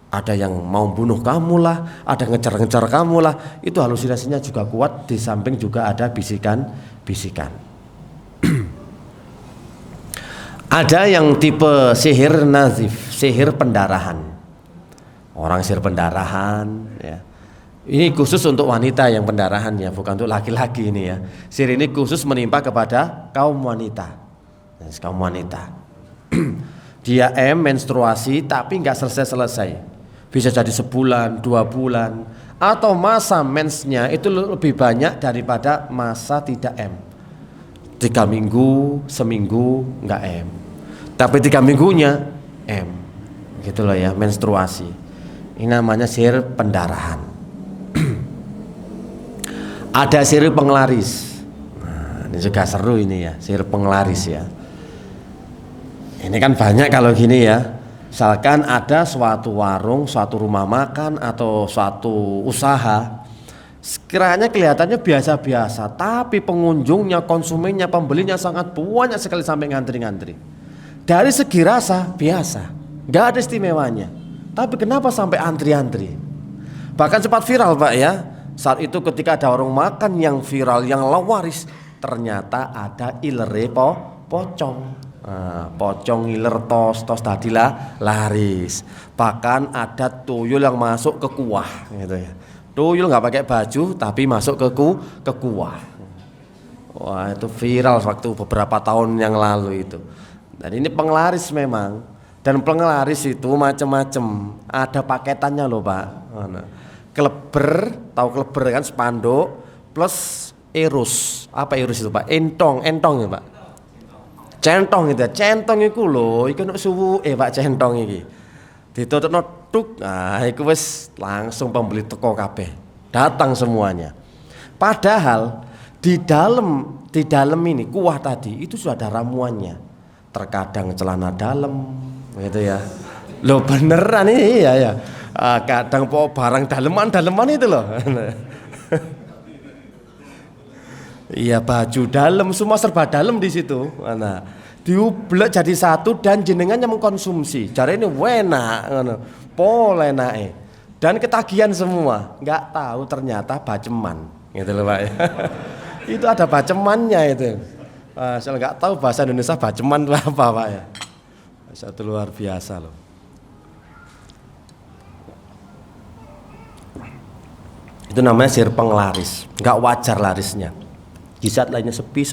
Ada yang mau bunuh kamu lah, ada ngejar-ngejar kamu lah. Itu halusinasinya juga kuat, di samping juga ada bisikan-bisikan. Ada yang tipe sihir nazif, sihir pendarahan. Orang sihir pendarahan ya. Ini khusus untuk wanita yang pendarahan ya, bukan untuk laki-laki ini ya. Sihir ini khusus menimpa kepada kaum wanita. Kaum wanita. Dia menstruasi tapi nggak selesai-selesai. Bisa jadi sebulan, 2 bulan, atau masa mensnya itu lebih banyak daripada masa tidak 3 minggu, seminggu nggak tapi 3 minggunya gitu loh ya, menstruasi. Ini namanya sihir pendarahan. Ada sihir penglaris. Nah, ini juga seru ini ya, sihir penglaris ya. Ini kan banyak kalau gini ya. Misalkan ada suatu warung, suatu rumah makan atau suatu usaha, sekiranya kelihatannya biasa-biasa, tapi pengunjungnya, konsumennya, pembelinya sangat banyak sekali sampai ngantri-ngantri. Dari segi rasa biasa, nggak ada istimewanya. Tapi kenapa sampai antri-antri? Bahkan sempat viral, Pak ya. Saat itu ketika ada warung makan yang viral, yang lawaris, ternyata ada ilere pocong. Pocong, ngiler, tos tadilah laris. Bahkan ada tuyul yang masuk ke kuah gitu ya. Tuyul nggak pakai baju tapi masuk ke kuah. Wah, itu viral waktu beberapa tahun yang lalu itu. Dan ini penglaris memang. Dan penglaris itu macam-macam. Ada paketannya loh, Pak. Kleber, tahu kleber kan, spanduk plus erus. Apa erus itu, Pak? Entong ya, Pak. Centong itu, centong iku lho, iku nek suwuke Pak centong iki. Ditutupno tuk, nah iku wis langsung pembeli teko kabeh. Datang semuanya. Padahal di dalam ini kuah tadi itu sudah ada ramuannya. Terkadang celana dalam gitu ya. Loh beneran ini ya. Kadang barang daleman itu loh. Iya, baju dalam, semua serba dalam di situ. Nah, diublek jadi satu dan jenengannya mengkonsumsi. Cara ini enak, polenake. Dan ketagihan semua. Nggak tahu ternyata baceman, gitu loh Pak. Itu ada bacemannya itu. Saya nggak tahu bahasa Indonesia baceman itu apa Pak ya. Satu luar biasa loh. Itu namanya sihir penglaris. Nggak wajar larisnya. Di saat lainnya sepi,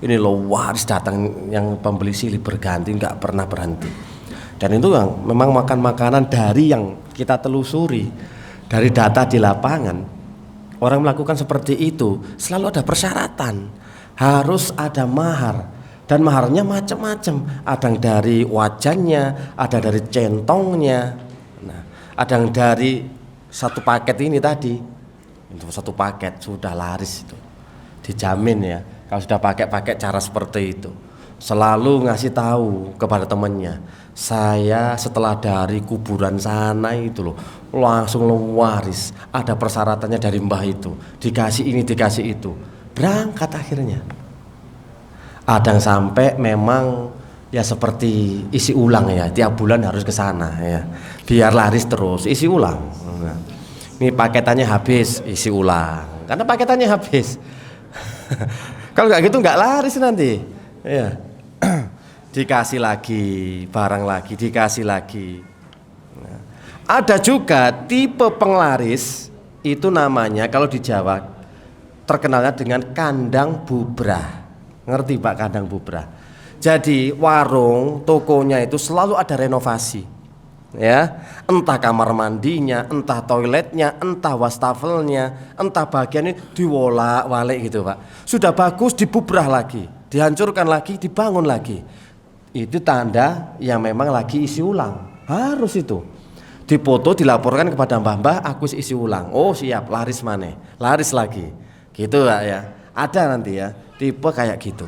ini loh waris datang yang pembeli silih berganti, nggak pernah berhenti. Dan itu yang memang makan makanan dari yang kita telusuri dari data di lapangan. Orang melakukan seperti itu selalu ada persyaratan, harus ada mahar, dan maharnya macam-macam. Ada yang dari wajannya, ada dari centongnya, nah, ada yang dari satu paket ini tadi. Untuk satu paket sudah laris itu. Dijamin ya, kalau sudah pakai cara seperti itu, selalu ngasih tahu kepada temannya, saya setelah dari kuburan sana itu loh, langsung lo waris, ada persyaratannya dari mbah itu, dikasih ini dikasih itu, berangkat akhirnya. Ada yang sampai memang ya seperti isi ulang ya, tiap bulan harus ke sana ya, biar laris terus, isi ulang. Nah, ini paketannya habis, isi ulang, karena paketannya habis. Kalau nggak gitu nggak laris nanti, ya. Dikasih lagi, barang lagi, dikasih lagi. Nah, ada juga tipe penglaris itu namanya kalau di Jawa terkenalnya dengan kandang bubrah. Ngerti Pak kandang bubrah? Jadi warung, tokonya itu selalu ada renovasi, ya. Entah kamar mandinya, entah toiletnya, entah wastafelnya, entah bagian ini diwolak-walik gitu Pak. Sudah bagus dibubrah lagi, dihancurkan lagi, dibangun lagi. Itu tanda yang memang lagi isi ulang. Harus itu. Dipoto, dilaporkan kepada mbah-mbah, aku isi ulang. Oh siap, laris maneh, laris lagi. Gitu Pak ya. Ada nanti ya, tipe kayak gitu.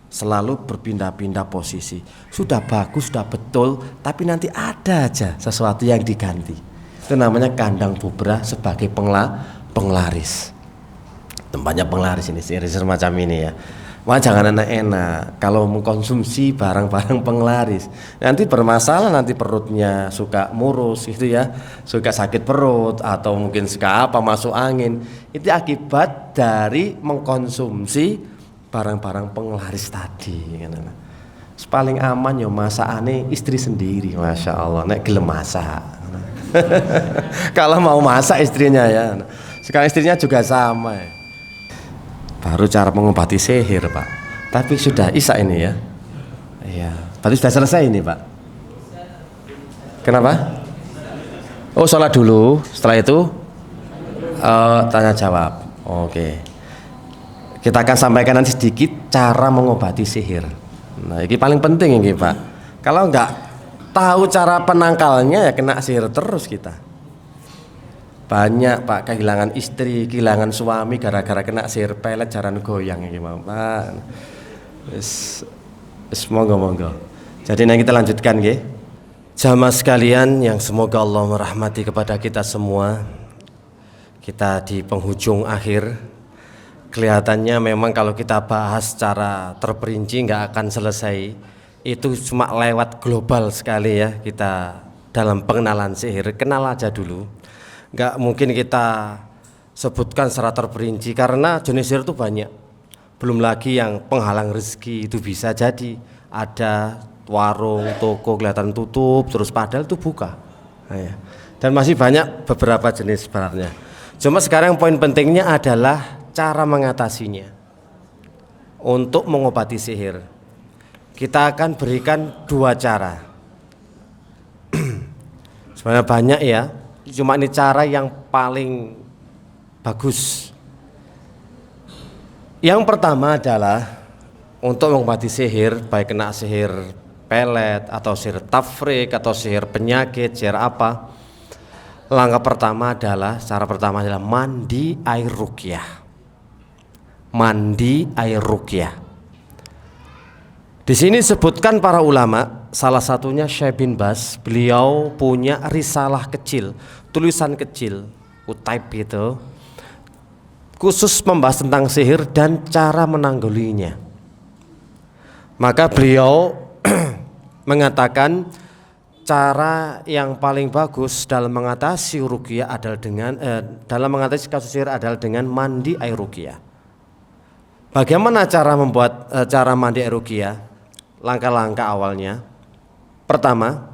Selalu berpindah-pindah posisi. Sudah bagus, sudah betul, tapi nanti ada aja sesuatu yang diganti. Itu namanya kandang bubrah sebagai penglaris. Tempatnya penglaris ini, semacam ini ya. Wah jangan enak-enak kalau mengkonsumsi barang-barang penglaris. Nanti bermasalah, nanti perutnya suka murus itu ya, suka sakit perut atau mungkin suka apa masuk angin. Itu akibat dari mengkonsumsi barang-barang penglaris tadi. Paling aman ya masakane istri sendiri, masya Allah. Nek gelem masak. Kalau mau masak istrinya ya. Sekarang istrinya juga sama. Ya. Baru cara mengobati sihir Pak. Tapi sudah isya ini ya. Iya. Berarti sudah selesai ini Pak. Kenapa? Oh sholat dulu. Setelah itu tanya jawab. Oke. Kita akan sampaikan nanti sedikit cara mengobati sihir. Nah ini paling penting ini Pak. Kalau enggak tahu cara penangkalnya ya kena sihir terus kita. Banyak Pak kehilangan istri, kehilangan suami gara-gara kena sihir pelet jaran goyang ini Pak. Monggo. Jadi nanti kita lanjutkan nggih. Jamaah sekalian yang semoga Allah merahmati kepada kita semua. Kita di penghujung akhir. Kelihatannya memang kalau kita bahas secara terperinci nggak akan selesai. Itu cuma lewat global sekali ya kita dalam pengenalan sihir. Kenal aja dulu. Nggak mungkin kita sebutkan secara terperinci karena jenis sihir itu banyak. Belum lagi yang penghalang rezeki itu bisa jadi ada warung, toko kelihatan tutup terus padahal itu buka. Nah, ya. Dan masih banyak beberapa jenis sebenarnya. Cuma sekarang poin pentingnya adalah cara mengatasinya. Untuk mengobati sihir kita akan berikan dua cara. Sebenarnya banyak ya. Cuma ini cara yang paling bagus. Yang pertama adalah untuk mengobati sihir, baik kena sihir pelet atau sihir tafrik atau sihir penyakit, sihir apa. Langkah pertama adalah, cara pertama adalah mandi air ruqyah. Mandi air ruqyah. Di sini sebutkan para ulama, salah satunya Syekh bin Baz, beliau punya risalah kecil, tulisan kecil, utaib gitu, khusus membahas tentang sihir dan cara menanggulinya. Maka beliau mengatakan cara yang paling bagus dalam mengatasi ruqyah adalah dengan dalam mengatasi kasus sihir adalah dengan mandi air ruqyah. Bagaimana cara membuat cara mandi air ruqyah? Langkah-langkah awalnya. Pertama,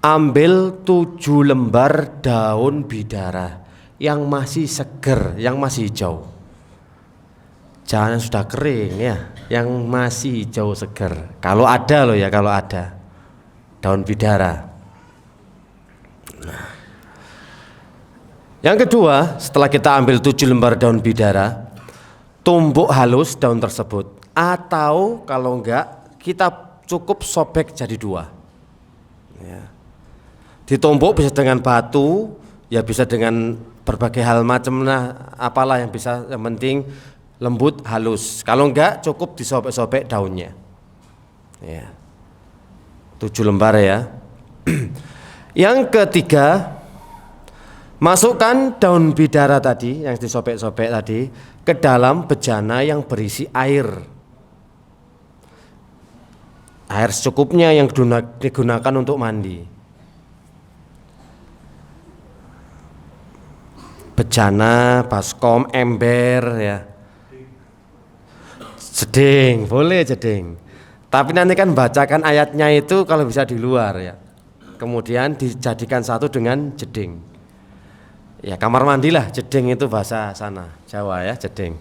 ambil 7 lembar daun bidara yang masih seger, yang masih hijau. Jangan sudah kering ya, yang masih hijau seger. Kalau ada loh ya, kalau ada daun bidara. Nah. Yang kedua, setelah kita ambil 7 lembar daun bidara, tumbuk halus daun tersebut. Atau kalau enggak, kita cukup sobek jadi 2 ya. Ditumbuk bisa dengan batu, ya bisa dengan berbagai hal macam, nah apalah yang bisa, yang penting lembut halus. Kalau enggak cukup disobek-sobek daunnya ya. 7 lembar ya. Yang ketiga, masukkan daun bidara tadi yang disobek-sobek tadi ke dalam bejana yang berisi air. Air secukupnya yang digunakan untuk mandi. Bejana, baskom, ember ya. Jeding, boleh jeding. Tapi nanti kan bacakan ayatnya itu kalau bisa di luar ya. Kemudian dijadikan satu dengan jeding. Ya kamar mandi lah, jeding itu bahasa sana, Jawa ya, jeding.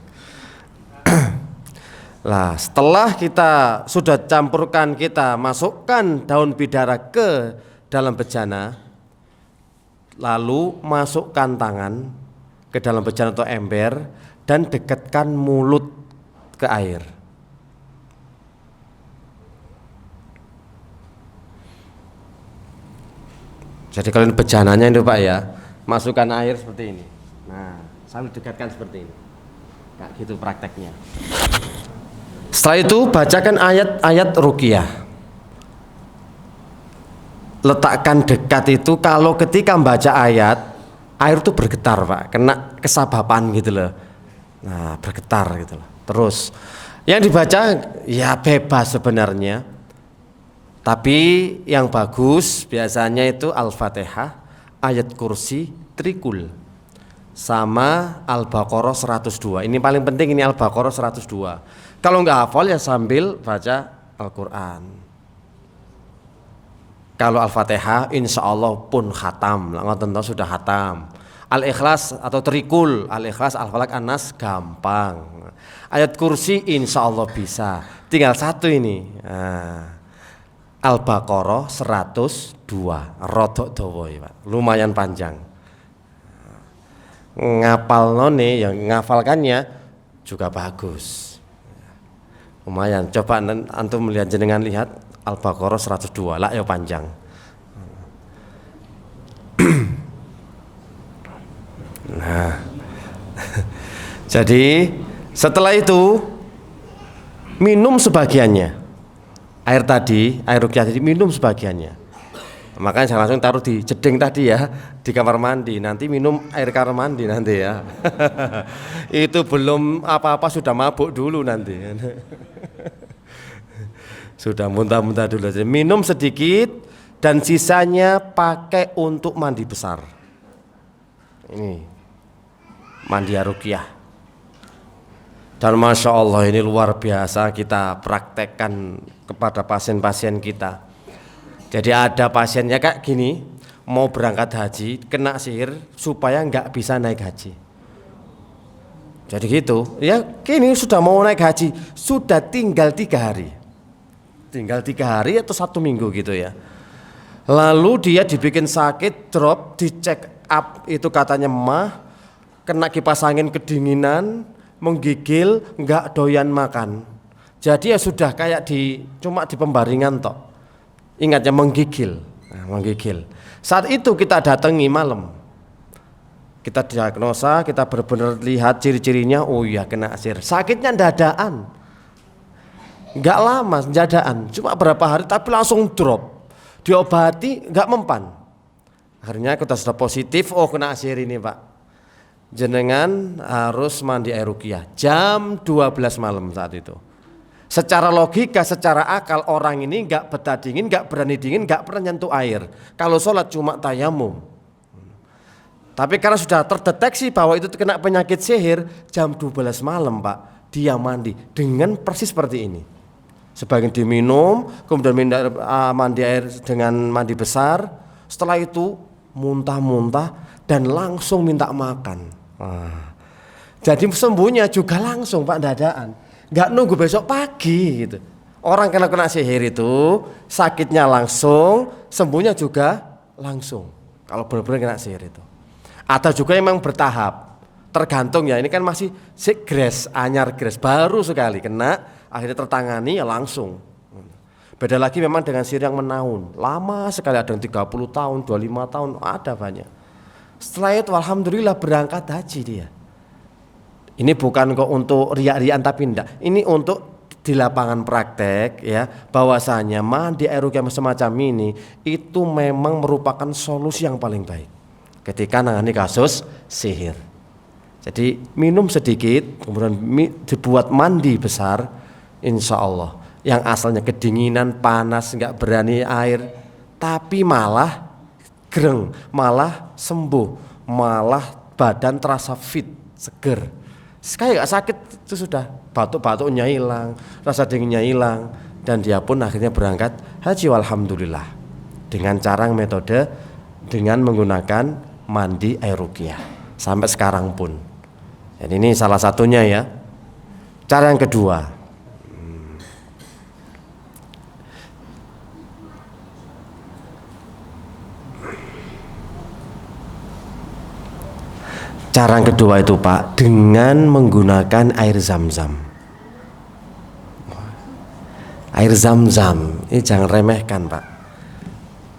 Lah setelah kita sudah campurkan, kita masukkan daun bidara ke dalam bejana, lalu masukkan tangan ke dalam bejana atau ember dan dekatkan mulut ke air. Jadi kalau ini bejananya itu Pak ya, masukkan air seperti ini. Nah, sambil dekatkan seperti ini. Kayak gitu prakteknya. Setelah itu bacakan ayat-ayat ruqyah. Letakkan dekat itu, kalau ketika membaca ayat, air itu bergetar Pak, kena kesabapan gitu loh. Nah, bergetar gitu loh. Terus yang dibaca ya bebas sebenarnya. Tapi yang bagus biasanya itu Al-Fatihah, ayat kursi, trikul, sama Al-Baqarah 102. Ini paling penting, ini Al-Baqarah 102. Kalau nggak hafal ya sambil baca Al-Quran. Kalau Al-Fatihah insya Allah pun khatam, tentu sudah khatam. Al-Ikhlas atau trikul, Al-Ikhlas, Al-Falaq, An-Nas gampang. Ayat kursi insya Allah bisa. Tinggal satu ini. Al-Baqarah 102, rodok dawa ya Pak, lumayan panjang. Ngapal none, yang ngafalkannya juga bagus. Lumayan, coba antum melihat, jenengan lihat Al-Baqarah 102, lah ya panjang. Nah, jadi setelah itu minum sebagiannya. Air tadi, air ruqyah tadi minum sebagiannya. Makanya saya langsung taruh di jeding tadi ya, di kamar mandi. Nanti minum air kamar mandi nanti ya. Itu belum apa-apa sudah mabuk dulu nanti. Sudah muntah-muntah dulu. Jadi minum sedikit dan sisanya pakai untuk mandi besar. Ini mandi ruqyah. Dan Masya Allah ini luar biasa kita praktekkan kepada pasien-pasien kita. Jadi ada pasiennya kayak gini, mau berangkat haji, kena sihir supaya nggak bisa naik haji. Jadi gitu, ya kini sudah mau naik haji, sudah tinggal 3 hari. Tinggal 3 hari atau 1 minggu gitu ya. Lalu dia dibikin sakit, drop, dicek up, itu katanya mah, kena kipas angin kedinginan, menggigil, nggak doyan makan. Jadi ya sudah kayak cuma di pembaringan toh. Ingat ya, menggigil. Nah, menggigil. Saat itu kita datangi malam. Kita diagnosa, kita benar-benar lihat ciri-cirinya, oh iya kena sihir. Sakitnya dadaan. Nggak lama dadaan, cuma berapa hari tapi langsung drop. Diobati nggak mempan. Akhirnya kita sudah positif, oh kena sihir ini Pak. Jenengan harus mandi air ruqyah jam 12 malam saat itu. Secara logika, secara akal, orang ini nggak betah dingin, nggak berani dingin, nggak pernah nyentuh air. Kalau sholat cuma tayamum. Tapi karena sudah terdeteksi bahwa itu kena penyakit sihir, jam 12 malam Pak, dia mandi dengan persis seperti ini. Sebagian diminum, kemudian mandi air dengan mandi besar. Setelah itu muntah-muntah dan langsung minta makan. Jadi sembuhnya juga langsung Pak, dadaan, nggak nunggu besok pagi gitu. Orang kena sihir itu sakitnya langsung, sembuhnya juga langsung. Kalau benar-benar kena sihir itu. Atau juga memang bertahap, tergantung ya. Ini kan masih sigres, anyar gres, baru sekali kena, akhirnya tertangani ya langsung. Beda lagi memang dengan sihir yang menaun, lama sekali, ada yang 30 tahun, 25 tahun, ada banyak. Setelah itu alhamdulillah berangkat haji dia. Ini bukan kok untuk riak-riaan, tapi enggak. Ini untuk di lapangan praktek ya, bahwasanya mandi air ruqyah semacam ini itu memang merupakan solusi yang paling baik ketika nangani kasus sihir. Jadi minum sedikit, kemudian dibuat mandi besar, insya Allah yang asalnya kedinginan, panas, nggak berani air, tapi malah greng, malah sembuh, malah badan terasa fit, seger. Sekali nggak sakit itu sudah, batuk-batuknya hilang, rasa dinginnya hilang, dan dia pun akhirnya berangkat haji walhamdulillah dengan cara metode dengan menggunakan mandi air ruqyah sampai sekarang pun. Jadi ini salah satunya ya. Cara yang kedua, cara yang kedua itu Pak, dengan menggunakan air zam-zam. Air zam-zam ini jangan remehkan Pak,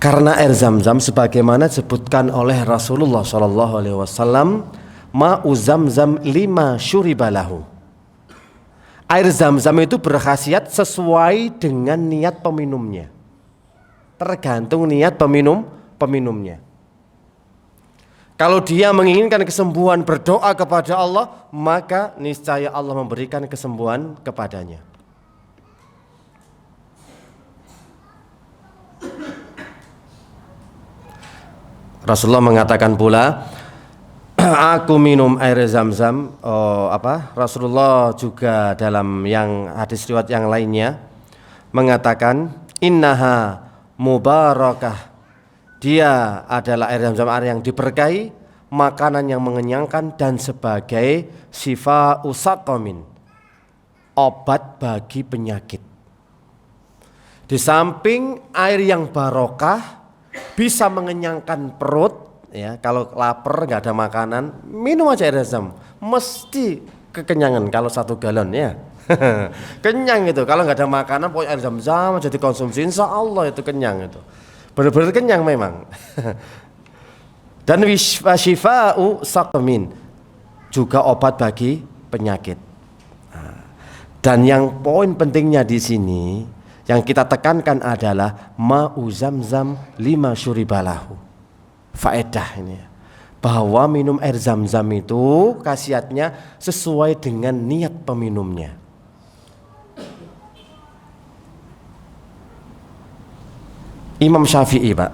karena air zam-zam sebagaimana disebutkan oleh Rasulullah SAW, ma'u zam-zam lima syuribalahu. Air zam-zam itu berkhasiat sesuai dengan niat peminumnya, tergantung niat peminumnya. Kalau dia menginginkan kesembuhan, berdoa kepada Allah, maka niscaya Allah memberikan kesembuhan kepadanya. Rasulullah mengatakan pula, aku minum air zam-zam. Rasulullah juga dalam yang hadis riwayat yang lainnya mengatakan, innaha mubarakah. Dia adalah air zam-zam, air yang diberkahi, makanan yang mengenyangkan, dan sebagai syifa usaqamin, obat bagi penyakit. Di samping air yang barokah bisa mengenyangkan perut, ya, kalau lapar nggak ada makanan, minum aja air zam, mesti kekenyangan kalau 1 galon ya. Kenyang itu, kalau nggak ada makanan pokoknya air zam-zam aja dikonsumsi, insya Allah itu kenyang itu. Benar-benar kenyang memang. Dan syifa'u saqmin, juga obat bagi penyakit. Dan yang poin pentingnya di sini yang kita tekankan adalah ma'u zam-zam lima syuribalahu. Faedah ini, bahwa minum air zam-zam itu khasiatnya sesuai dengan niat peminumnya. Imam Syafi'i Pak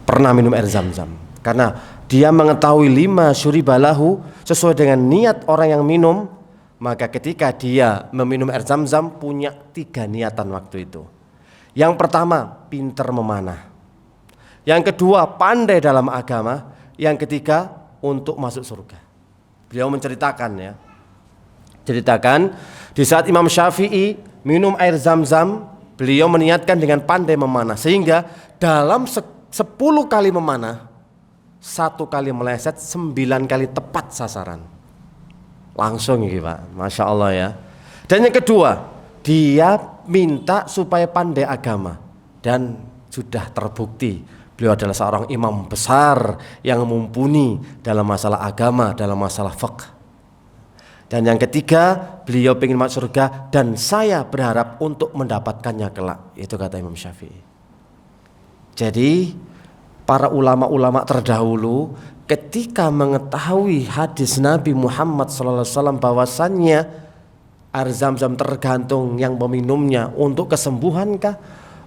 pernah minum air zam-zam karena dia mengetahui lima syuribalahu sesuai dengan niat orang yang minum. Maka ketika dia meminum air zam-zam punya 3 niatan waktu itu. Yang pertama, pintar memanah. Yang kedua, pandai dalam agama. Yang ketiga, untuk masuk surga. Beliau menceritakan di saat Imam Syafi'i minum air zam-zam, beliau meniatkan dengan pandai memanah, sehingga dalam 10 kali memanah, 1 kali meleset, 9 kali tepat sasaran. Langsung gitu Pak, Masya Allah ya. Dan yang kedua, dia minta supaya pandai agama, dan sudah terbukti beliau adalah seorang imam besar yang mumpuni dalam masalah agama, dalam masalah fiqh. Dan yang ketiga, beliau ingin masuk surga dan saya berharap untuk mendapatkannya kelak. Itu kata Imam Syafi'i. Jadi para ulama-ulama terdahulu ketika mengetahui hadis Nabi Muhammad SAW bahwasannya air zam-zam tergantung yang meminumnya untuk kesembuhankah,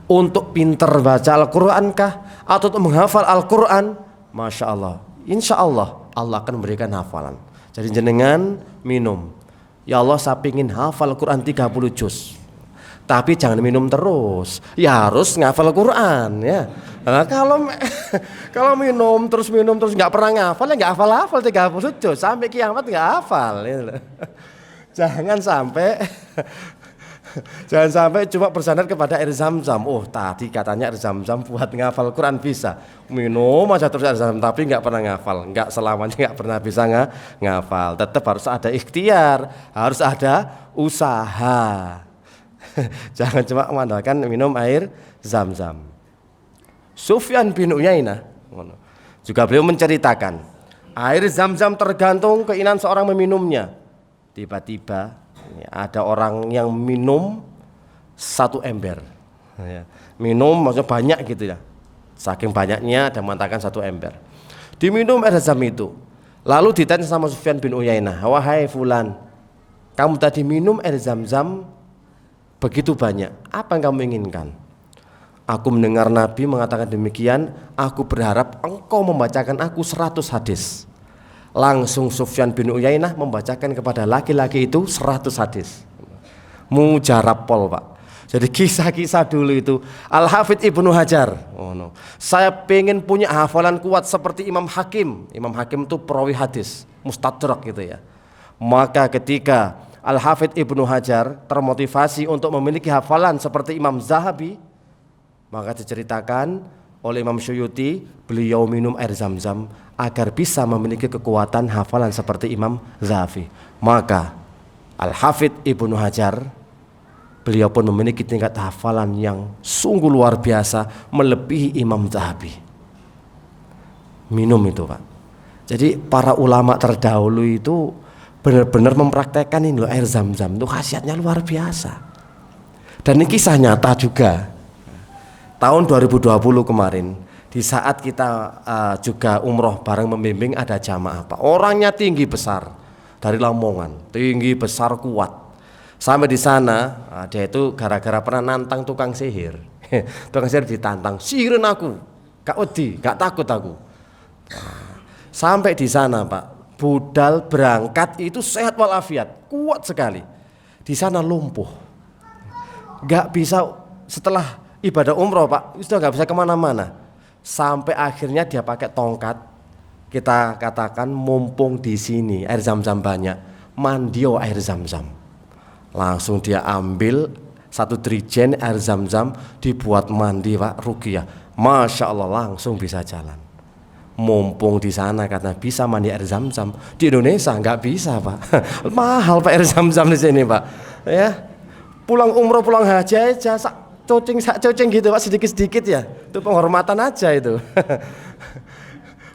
untuk pintar baca Al-Quran kah, atau untuk menghafal Al-Quran, Masya Allah, insya Allah Allah akan memberikan hafalan. Jadi jenengan minum, ya Allah saya ingin hafal Al-Quran 30 juz, tapi jangan minum terus, ya harus ngafal Al-Quran ya. Nah, kalau minum terus nggak pernah ngafal, ya nggak hafal 30 juz sampai kiamat nggak hafal ya. Jangan sampai cuma bersandar kepada air zam-zam. Oh tadi katanya air zam-zam buat ngafal Quran, bisa minum aja terus air zam-zam tapi nggak pernah ngafal, nggak selamanya nggak pernah bisa ngafal. Tetap harus ada ikhtiar, harus ada usaha. Jangan cuma mengandalkan minum air zam-zam. Sufyan bin Uyainah juga beliau menceritakan, air zam-zam tergantung keinginan seorang meminumnya. Tiba-tiba ada orang yang minum 1 ember, minum maksudnya banyak gitu ya, saking banyaknya ada mengatakan 1 ember, diminum air zam itu. Lalu ditanya sama Sufyan bin Uyainah, wahai fulan, kamu tadi minum air zam-zam begitu banyak. Apa yang kamu inginkan? Aku mendengar Nabi mengatakan demikian, aku berharap engkau membacakan aku 100 hadis. Langsung Sufyan bin Uyainah membacakan kepada laki-laki itu 100 hadis. Mujarab pol, Pak. Jadi kisah-kisah dulu itu. Al-Hafidz Ibnu Hajar, saya pengen punya hafalan kuat seperti Imam Hakim. Imam Hakim itu perawi hadis, mustadrak gitu ya. Maka ketika Al-Hafidz Ibnu Hajar termotivasi untuk memiliki hafalan seperti Imam Zahabi, maka diceritakan oleh Imam Suyuti, beliau minum air zam-zam agar bisa memiliki kekuatan hafalan seperti Imam Zahabi. Maka Al-Hafidz Ibnu Hajar, beliau pun memiliki tingkat hafalan yang sungguh luar biasa, melebihi Imam Zahabi. Minum itu, Pak. Jadi para ulama terdahulu itu benar-benar mempraktekkan ini loh, air zam-zam itu khasiatnya luar biasa. Dan ini kisah nyata juga. Tahun 2020 kemarin, di saat kita juga umroh bareng membimbing, ada jamaah, Pak. Orangnya tinggi besar dari Lamongan, tinggi besar kuat. Sampai di sana, dia itu gara-gara pernah nantang tukang sihir. Tukang sihir ditantang, sihirin aku, gak wedi, gak takut aku. Sampai di sana, Pak, budal berangkat itu sehat walafiat, kuat sekali. Di sana lumpuh, gak bisa. Setelah ibadah umroh, Pak, sudah gak bisa kemana-mana. Sampai akhirnya dia pakai tongkat. Kita katakan mumpung di sini air zam-zam banyak, mandio air zam-zam. Langsung dia ambil 1 drijen air zam-zam, dibuat mandi, Pak, ruqyah. Masya Allah, langsung bisa jalan. Mumpung di sana karena bisa mandi air zam-zam. Di Indonesia nggak bisa, Pak. Mahal, Pak, air zam-zam di sini, Pak. Ya, pulang umroh, pulang haji aja cocing gitu, Pak, sedikit-sedikit ya. Itu penghormatan aja itu.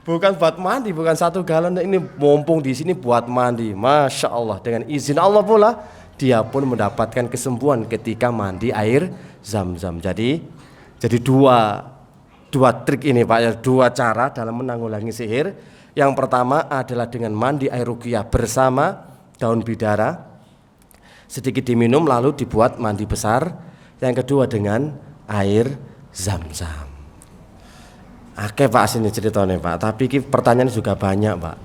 Bukan buat mandi, bukan 1 galon. Ini mumpung di sini buat mandi. Masya Allah, dengan izin Allah pula dia pun mendapatkan kesembuhan ketika mandi air zam-zam. Jadi dua trik ini, Pak, ya, 2 cara dalam menanggulangi sihir. Yang pertama adalah dengan mandi air ruqyah bersama daun bidara, sedikit diminum lalu dibuat mandi besar. Yang kedua dengan air zam-zam. Oke, Pak, sini ceritanya, Pak. Tapi pertanyaan juga banyak, Pak.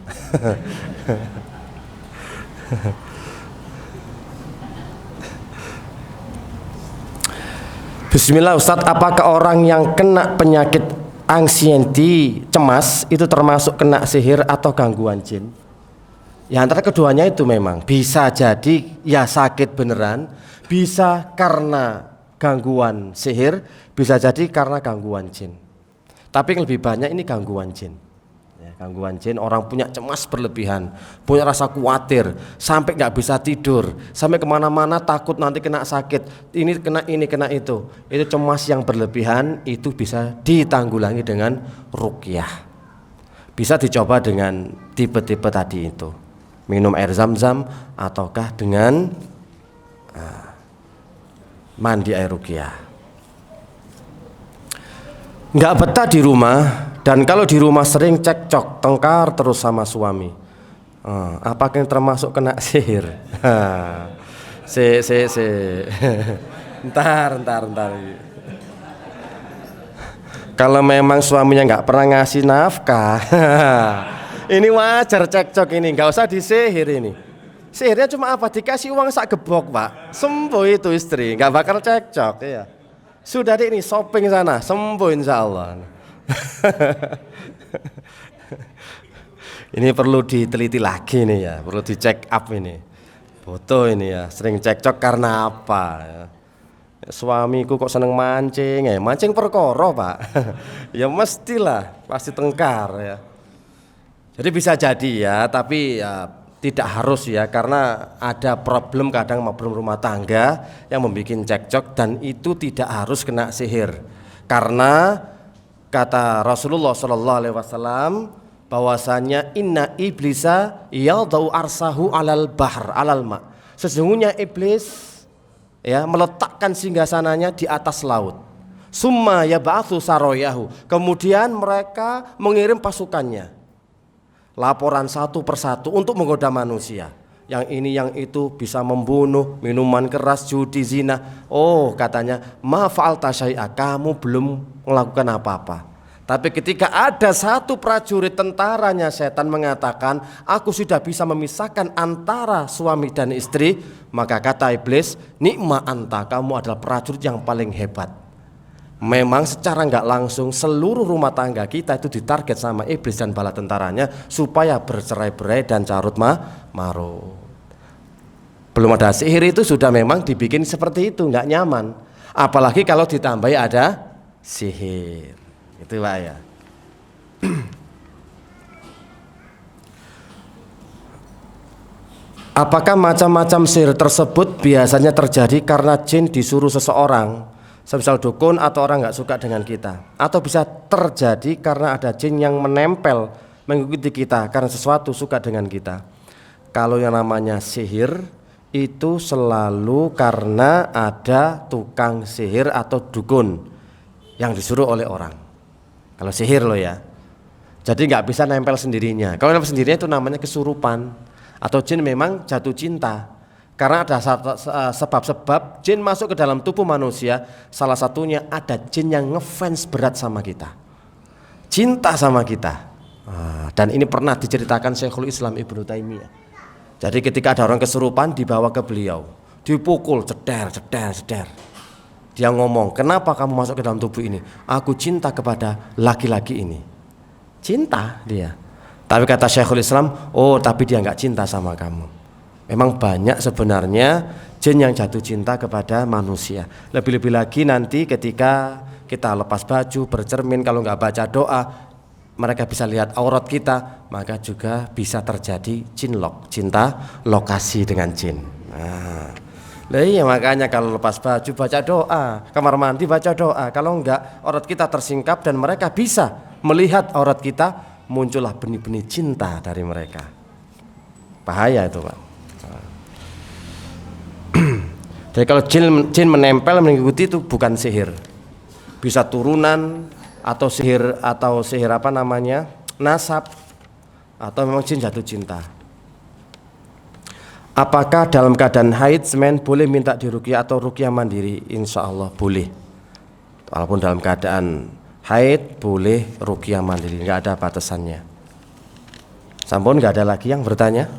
Bismillah, Ustadz, apakah orang yang kena penyakit anxiety, cemas, itu termasuk kena sihir atau gangguan jin? Ya, antara keduanya itu memang bisa jadi ya sakit beneran, bisa karena gangguan sihir, bisa jadi karena gangguan jin. Tapi yang lebih banyak ini gangguan jin. Ya, gangguan jin, orang punya cemas berlebihan, punya rasa khawatir, sampai nggak bisa tidur, sampai kemana-mana takut nanti kena sakit, ini kena itu. Itu cemas yang berlebihan, itu bisa ditanggulangi dengan ruqyah. Bisa dicoba dengan tipe-tipe tadi itu, minum air zam-zam ataukah dengan mandi air ruqyah. Nggak betah di rumah, dan kalau di rumah sering cekcok, tengkar terus sama suami, apakah yang termasuk kena sihir? Ntar. Kalau memang suaminya nggak pernah ngasih nafkah, ini wajar cekcok, ini nggak usah disihir. Ini sihirnya cuma apa? Dikasih uang sak gebok, Pak, sembuh itu istri, nggak bakal cekcok ya. Sudah deh, ini shopping sana, sembuh insya Allah. Ini perlu diteliti lagi nih ya, perlu di check up ini. Foto ini ya, sering cekcok karena apa ya. Suamiku kok seneng mancing ya, mancing perkara, Pak. Ya mestilah, pasti tengkar ya. Jadi bisa jadi ya, tapi ya tidak harus ya, karena ada problem kadang problem rumah tangga yang membuat cekcok, dan itu tidak harus kena sihir. Karena kata Rasulullah SAW bahwasanya inna iblisa yadau arsahu alal bahr alal ma. Sesungguhnya iblis ya meletakkan singgasananya di atas laut. Summa yab'atsu saroyahu. Kemudian mereka mengirim pasukannya. Laporan satu persatu untuk menggoda manusia. yang ini yang itu, bisa membunuh, minuman keras, judi, zina. Oh, katanya ma fa'alta syai'a, kamu belum melakukan apa-apa. Tapi ketika ada satu prajurit tentaranya setan mengatakan, aku sudah bisa memisahkan antara suami dan istri, maka kata iblis, nikma anta, kamu adalah prajurit yang paling hebat. Memang secara nggak langsung seluruh rumah tangga kita itu ditarget sama iblis dan bala tentaranya supaya bercerai-berai dan carut marut. Belum ada sihir itu sudah memang dibikin seperti itu, nggak nyaman. Apalagi kalau ditambahi ada sihir. Itu Pak ya. Apakah macam-macam sihir tersebut biasanya terjadi karena jin disuruh seseorang, semisal dukun atau orang nggak suka dengan kita, atau bisa terjadi karena ada jin yang menempel mengikuti kita karena sesuatu suka dengan kita? Kalau yang namanya sihir itu selalu karena ada tukang sihir atau dukun yang disuruh oleh orang. Kalau sihir loh ya, jadi nggak bisa nempel sendirinya. Kalau nempel sendirinya itu namanya kesurupan, atau jin memang jatuh cinta. Karena ada sebab-sebab jin masuk ke dalam tubuh manusia. Salah satunya ada jin yang ngefans berat sama kita, cinta sama kita. Dan ini pernah diceritakan Syekhul Islam Ibnu Taimiyah. Jadi ketika ada orang kesurupan dibawa ke beliau, dipukul ceder. Dia ngomong, kenapa kamu masuk ke dalam tubuh ini? Aku cinta kepada laki-laki ini. Cinta dia. Tapi kata Syekhul Islam, oh tapi dia nggak cinta sama kamu. Memang banyak sebenarnya jin yang jatuh cinta kepada manusia. Lebih-lebih lagi nanti ketika kita lepas baju, bercermin, kalau nggak baca doa, mereka bisa lihat aurat kita, maka juga bisa terjadi cinlok, cinta lokasi dengan jin. Nah iya, makanya kalau lepas baju baca doa, kamar mandi baca doa. Kalau enggak, aurat kita tersingkap dan mereka bisa melihat aurat kita, muncullah benih-benih cinta dari mereka. Bahaya itu Pak. Jadi kalau jin menempel mengikuti itu bukan sihir, bisa turunan atau sihir apa namanya, nasab, atau memang jin jatuh cinta. Apakah dalam keadaan haid semen boleh minta diruqyah atau ruqyah mandiri? Insya Allah boleh. Walaupun dalam keadaan haid boleh ruqyah mandiri, nggak ada batasannya. Sampun nggak ada lagi yang bertanya?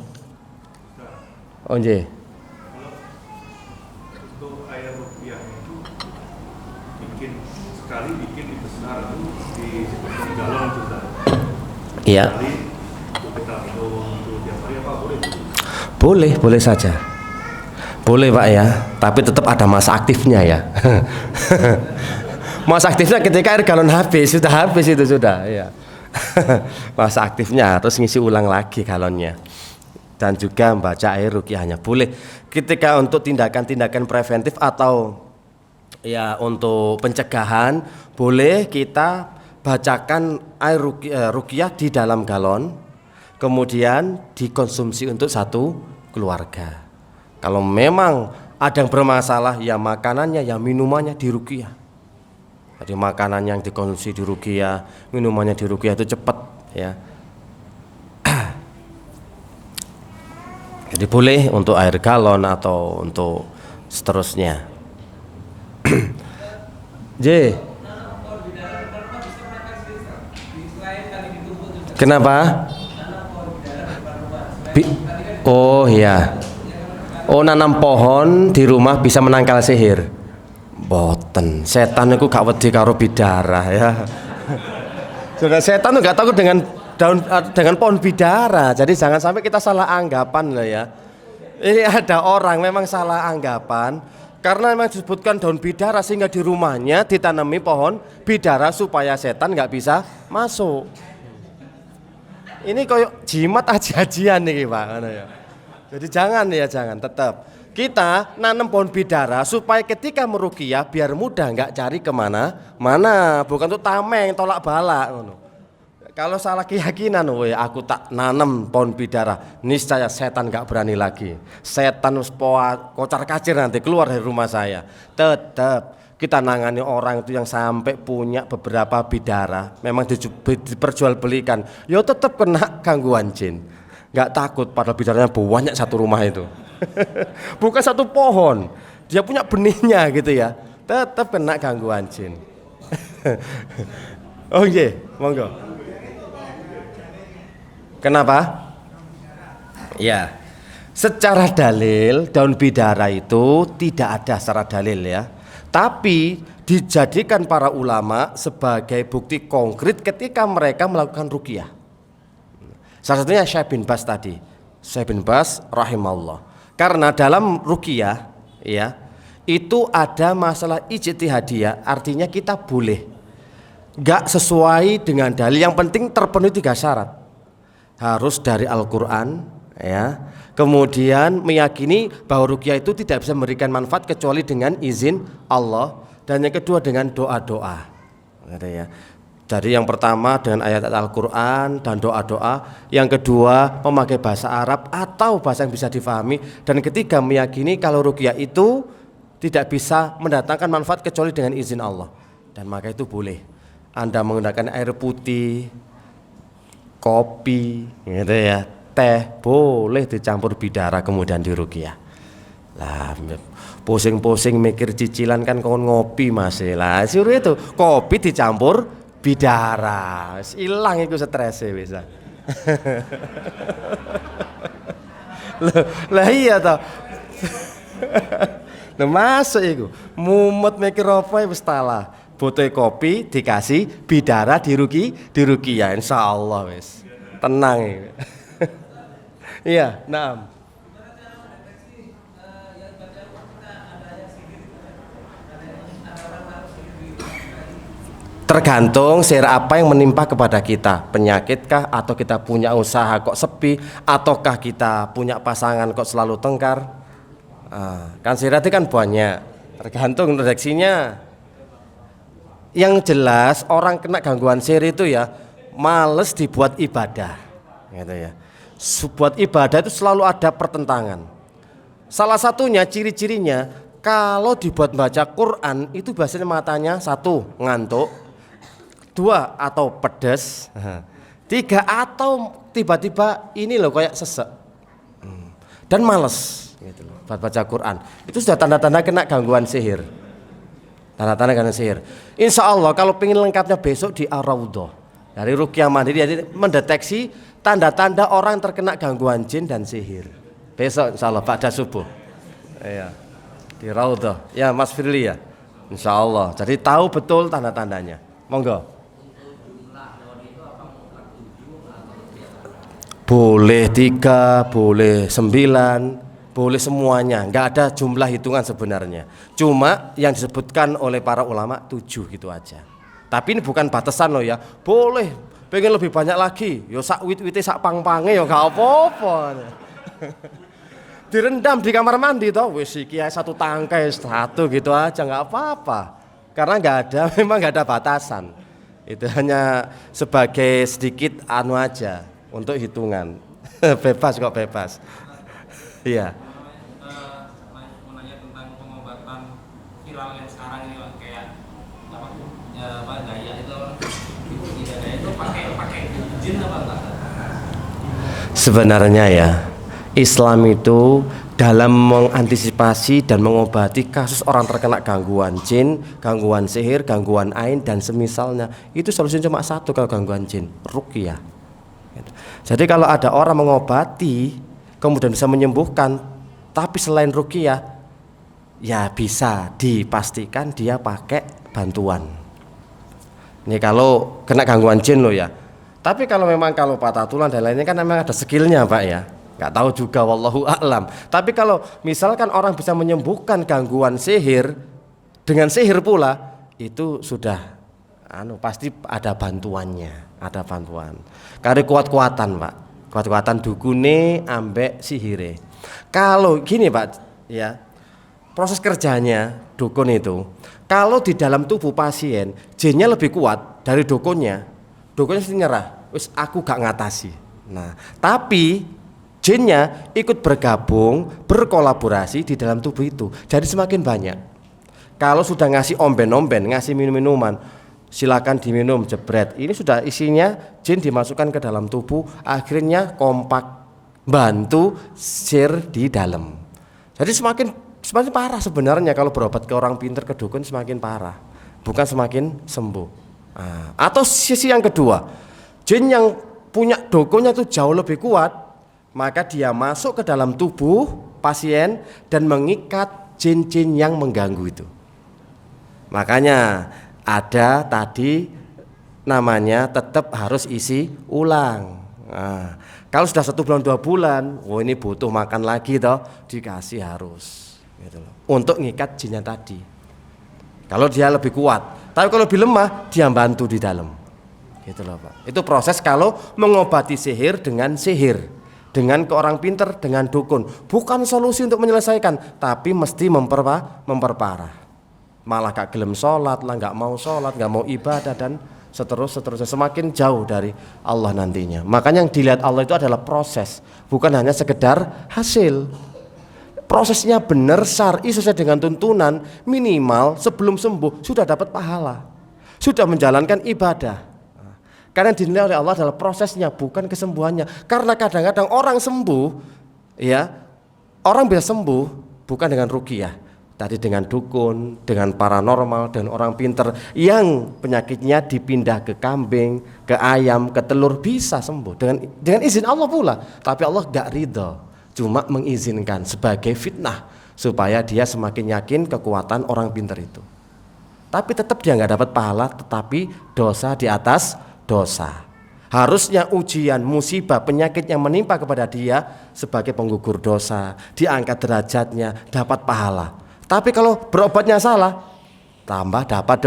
Oh nggih. Untuk air ruqyah itu bikin besar itu di seperti galon juga. Iya. Boleh saja. Boleh Pak ya, tapi tetap ada masa aktifnya ya. Masa aktifnya ketika air galon habis, sudah habis itu sudah ya. Masa aktifnya terus ngisi ulang lagi galonnya. Dan juga membaca air ruqyahnya boleh. Ketika untuk tindakan-tindakan preventif atau ya untuk pencegahan, boleh kita bacakan air ruqyah di dalam galon, kemudian dikonsumsi untuk satu keluarga. Kalau memang ada yang bermasalah, ya makanannya, ya minumannya diruqyah. Jadi makanan yang dikonsumsi diruqyah, minumannya diruqyah itu cepat ya. Jadi boleh untuk air galon atau untuk seterusnya. J. Kenapa? Oh ya. Oh nanam pohon di rumah bisa menangkal sihir. Boten, setan itu gak wedi karo bidara ya. Sudah setan itu gak takut dengan pohon bidara. Jadi jangan sampai kita salah anggapan loh ya. Ini ada orang memang salah anggapan karena memang disebutkan daun bidara sehingga di rumahnya ditanami pohon bidara supaya setan nggak bisa masuk. Ini koyok jimat aji-ajian nih Pak. Jadi jangan tetap kita nanam pohon bidara supaya ketika meruqyah biar mudah, nggak cari kemana-mana, bukan tuh tameng tolak balak. Kalau salah keyakinan, aku tak nanam pohon bidara, niscaya setan nggak berani lagi. Setan kocar kacir nanti keluar dari rumah saya. Tetap kita nangani orang itu yang sampai punya beberapa bidara, memang diperjualbelikan, ya tetap kena gangguan jin. nggak takut padahal bidaranya banyak satu rumah itu. Bukan satu pohon, dia punya benihnya gitu ya, tetap kena gangguan jin. Oh iya, monggo. Kenapa? Ya, secara dalil daun bidara itu tidak ada secara dalil ya, tapi dijadikan para ulama sebagai bukti konkret ketika mereka melakukan ruqyah. Salah satunya Syekh bin Bas tadi, Syekh bin Bas rahimahullah. Karena dalam ruqyah ya, itu ada masalah ijtihadiyah, artinya kita boleh enggak sesuai dengan dalil, yang penting terpenuhi 3 syarat. Harus dari Al-Qur'an ya. Kemudian meyakini bahwa ruqyah itu tidak bisa memberikan manfaat kecuali dengan izin Allah, dan yang kedua dengan doa-doa. Gitu ya. Jadi yang pertama dengan ayat Al-Qur'an dan doa-doa, yang kedua memakai bahasa Arab atau bahasa yang bisa difahami, dan ketiga meyakini kalau ruqyah itu tidak bisa mendatangkan manfaat kecuali dengan izin Allah. Dan maka itu boleh Anda menggunakan air putih, kopi, gitu ya, teh, boleh dicampur bidara kemudian diruqyah. Lah pusing-pusing mikir cicilan kan kon ngopi masih lah, suruh itu kopi dicampur bidara, hilang itu stresnya bisa. Lah iya toh. Nah masuk itu mumet mikir apa ya mestalah. Botol kopi dikasih bidara diruqyah, insyaallah wis tenang ya. Iya, naam. Tergantung sihir apa yang menimpa kepada kita, penyakitkah atau kita punya usaha kok sepi, ataukah kita punya pasangan kok selalu tengkar. Kan sihir itu kan banyak, tergantung redaksinya. Yang jelas orang kena gangguan sihir itu ya males dibuat ibadah, gitu ya. Buat ibadah itu selalu ada pertentangan. Salah satunya ciri-cirinya kalau dibuat baca Quran itu biasanya matanya 1 ngantuk, 2 atau pedes, 3 atau tiba-tiba ini loh kayak sesek dan males gitu loh buat baca Quran. Itu sudah tanda-tanda kena gangguan sihir. Tanda-tanda gangguan sihir. Insya Allah kalau pengen lengkapnya besok di Ar-Raudhah dari Ruqyah Mandiri, jadi mendeteksi tanda-tanda orang terkena gangguan jin dan sihir. Besok insya Allah pada subuh. Iya. Di Raudhah. Ya Mas Firly ya. Insya Allah. Jadi tahu betul tanda-tandanya. Monggo. Boleh 3, boleh 9, boleh semuanya. Nggak ada jumlah hitungan sebenarnya. Cuma yang disebutkan oleh para ulama 7 gitu aja. Tapi ini bukan batasan loh ya. Boleh, pengen lebih banyak lagi. Yo sak wit-wite sak pang-pange yo gak apa-apa. Direndam di kamar mandi toh, wis iki 1 tangkai 1 gitu aja nggak apa-apa. Karena nggak ada, memang nggak ada batasan. Itu hanya sebagai sedikit anu aja. Untuk hitungan. Bebas kok, bebas. Iya. Mau nanya tentang pengobatan viral yang sekarang ini Pak, kayak apa daya itu daya itu pakai jin apa enggak? Sebenarnya ya, Islam itu dalam mengantisipasi dan mengobati kasus orang terkena gangguan jin, gangguan sihir, gangguan ain dan semisalnya, itu solusinya cuma 1 kalau gangguan jin, ruqyah. Jadi kalau ada orang mengobati kemudian bisa menyembuhkan, tapi selain ruqyah ya bisa dipastikan dia pakai bantuan. Ini kalau kena gangguan jin loh ya. Tapi kalau memang kalau patah tulang dan lainnya kan memang ada skillnya Pak ya. Nggak tahu juga wallahu a'lam. Tapi kalau misalkan orang bisa menyembuhkan gangguan sihir dengan sihir pula, itu sudah pasti ada bantuannya. Ada bantuan. Karena kuat-kuatan Pak, kuat-kuatan dukune ambek sihire. Kalau gini Pak ya, proses kerjanya dukun itu, kalau di dalam tubuh pasien jinnya lebih kuat dari dukunnya mesti nyerah, wis aku gak ngatasi. Nah tapi jinnya ikut bergabung, berkolaborasi di dalam tubuh itu, jadi semakin banyak. Kalau sudah ngasih omben-omben, ngasih minum-minuman, silakan diminum jebret. Ini sudah isinya jin dimasukkan ke dalam tubuh, akhirnya kompak bantu sihir di dalam. Jadi semakin parah sebenarnya kalau berobat ke orang pintar, ke dukun, semakin parah, bukan semakin sembuh. Atau sisi yang kedua, jin yang punya dukunnya itu jauh lebih kuat, maka dia masuk ke dalam tubuh pasien dan mengikat jin-jin yang mengganggu itu. Makanya ada tadi namanya tetap harus isi ulang. Kalau sudah 1 bulan 2 bulan, ini butuh makan lagi toh, dikasih harus gitu loh, untuk ngikat jinnya tadi. Kalau dia lebih kuat, tapi kalau lebih lemah dia bantu di dalam. Gitu loh Pak. Itu proses kalau mengobati sihir, dengan ke orang pinter, dengan dukun. Bukan solusi untuk menyelesaikan, tapi mesti memperparah. Malah gak gelem sholat lah, gak mau sholat, gak mau ibadah, dan seterusnya, semakin jauh dari Allah nantinya. Makanya yang dilihat Allah itu adalah proses, bukan hanya sekedar hasil. Prosesnya benar, syar'i, sesuai dengan tuntunan, minimal sebelum sembuh sudah dapat pahala, sudah menjalankan ibadah. Karena yang dinilai oleh Allah adalah prosesnya, bukan kesembuhannya. Karena kadang-kadang orang sembuh, ya, orang bisa sembuh bukan dengan ruqyah, tadi dengan dukun, dengan paranormal, dan orang pinter yang penyakitnya dipindah ke kambing, ke ayam, ke telur, bisa sembuh dengan izin Allah pula. Tapi Allah gak ridho, cuma mengizinkan sebagai fitnah supaya dia semakin yakin kekuatan orang pinter itu. Tapi tetap dia gak dapat pahala, tetapi dosa di atas dosa. Harusnya ujian, musibah, penyakit yang menimpa kepada dia sebagai penggugur dosa, diangkat derajatnya, dapat pahala. Tapi kalau berobatnya salah, tambah dapat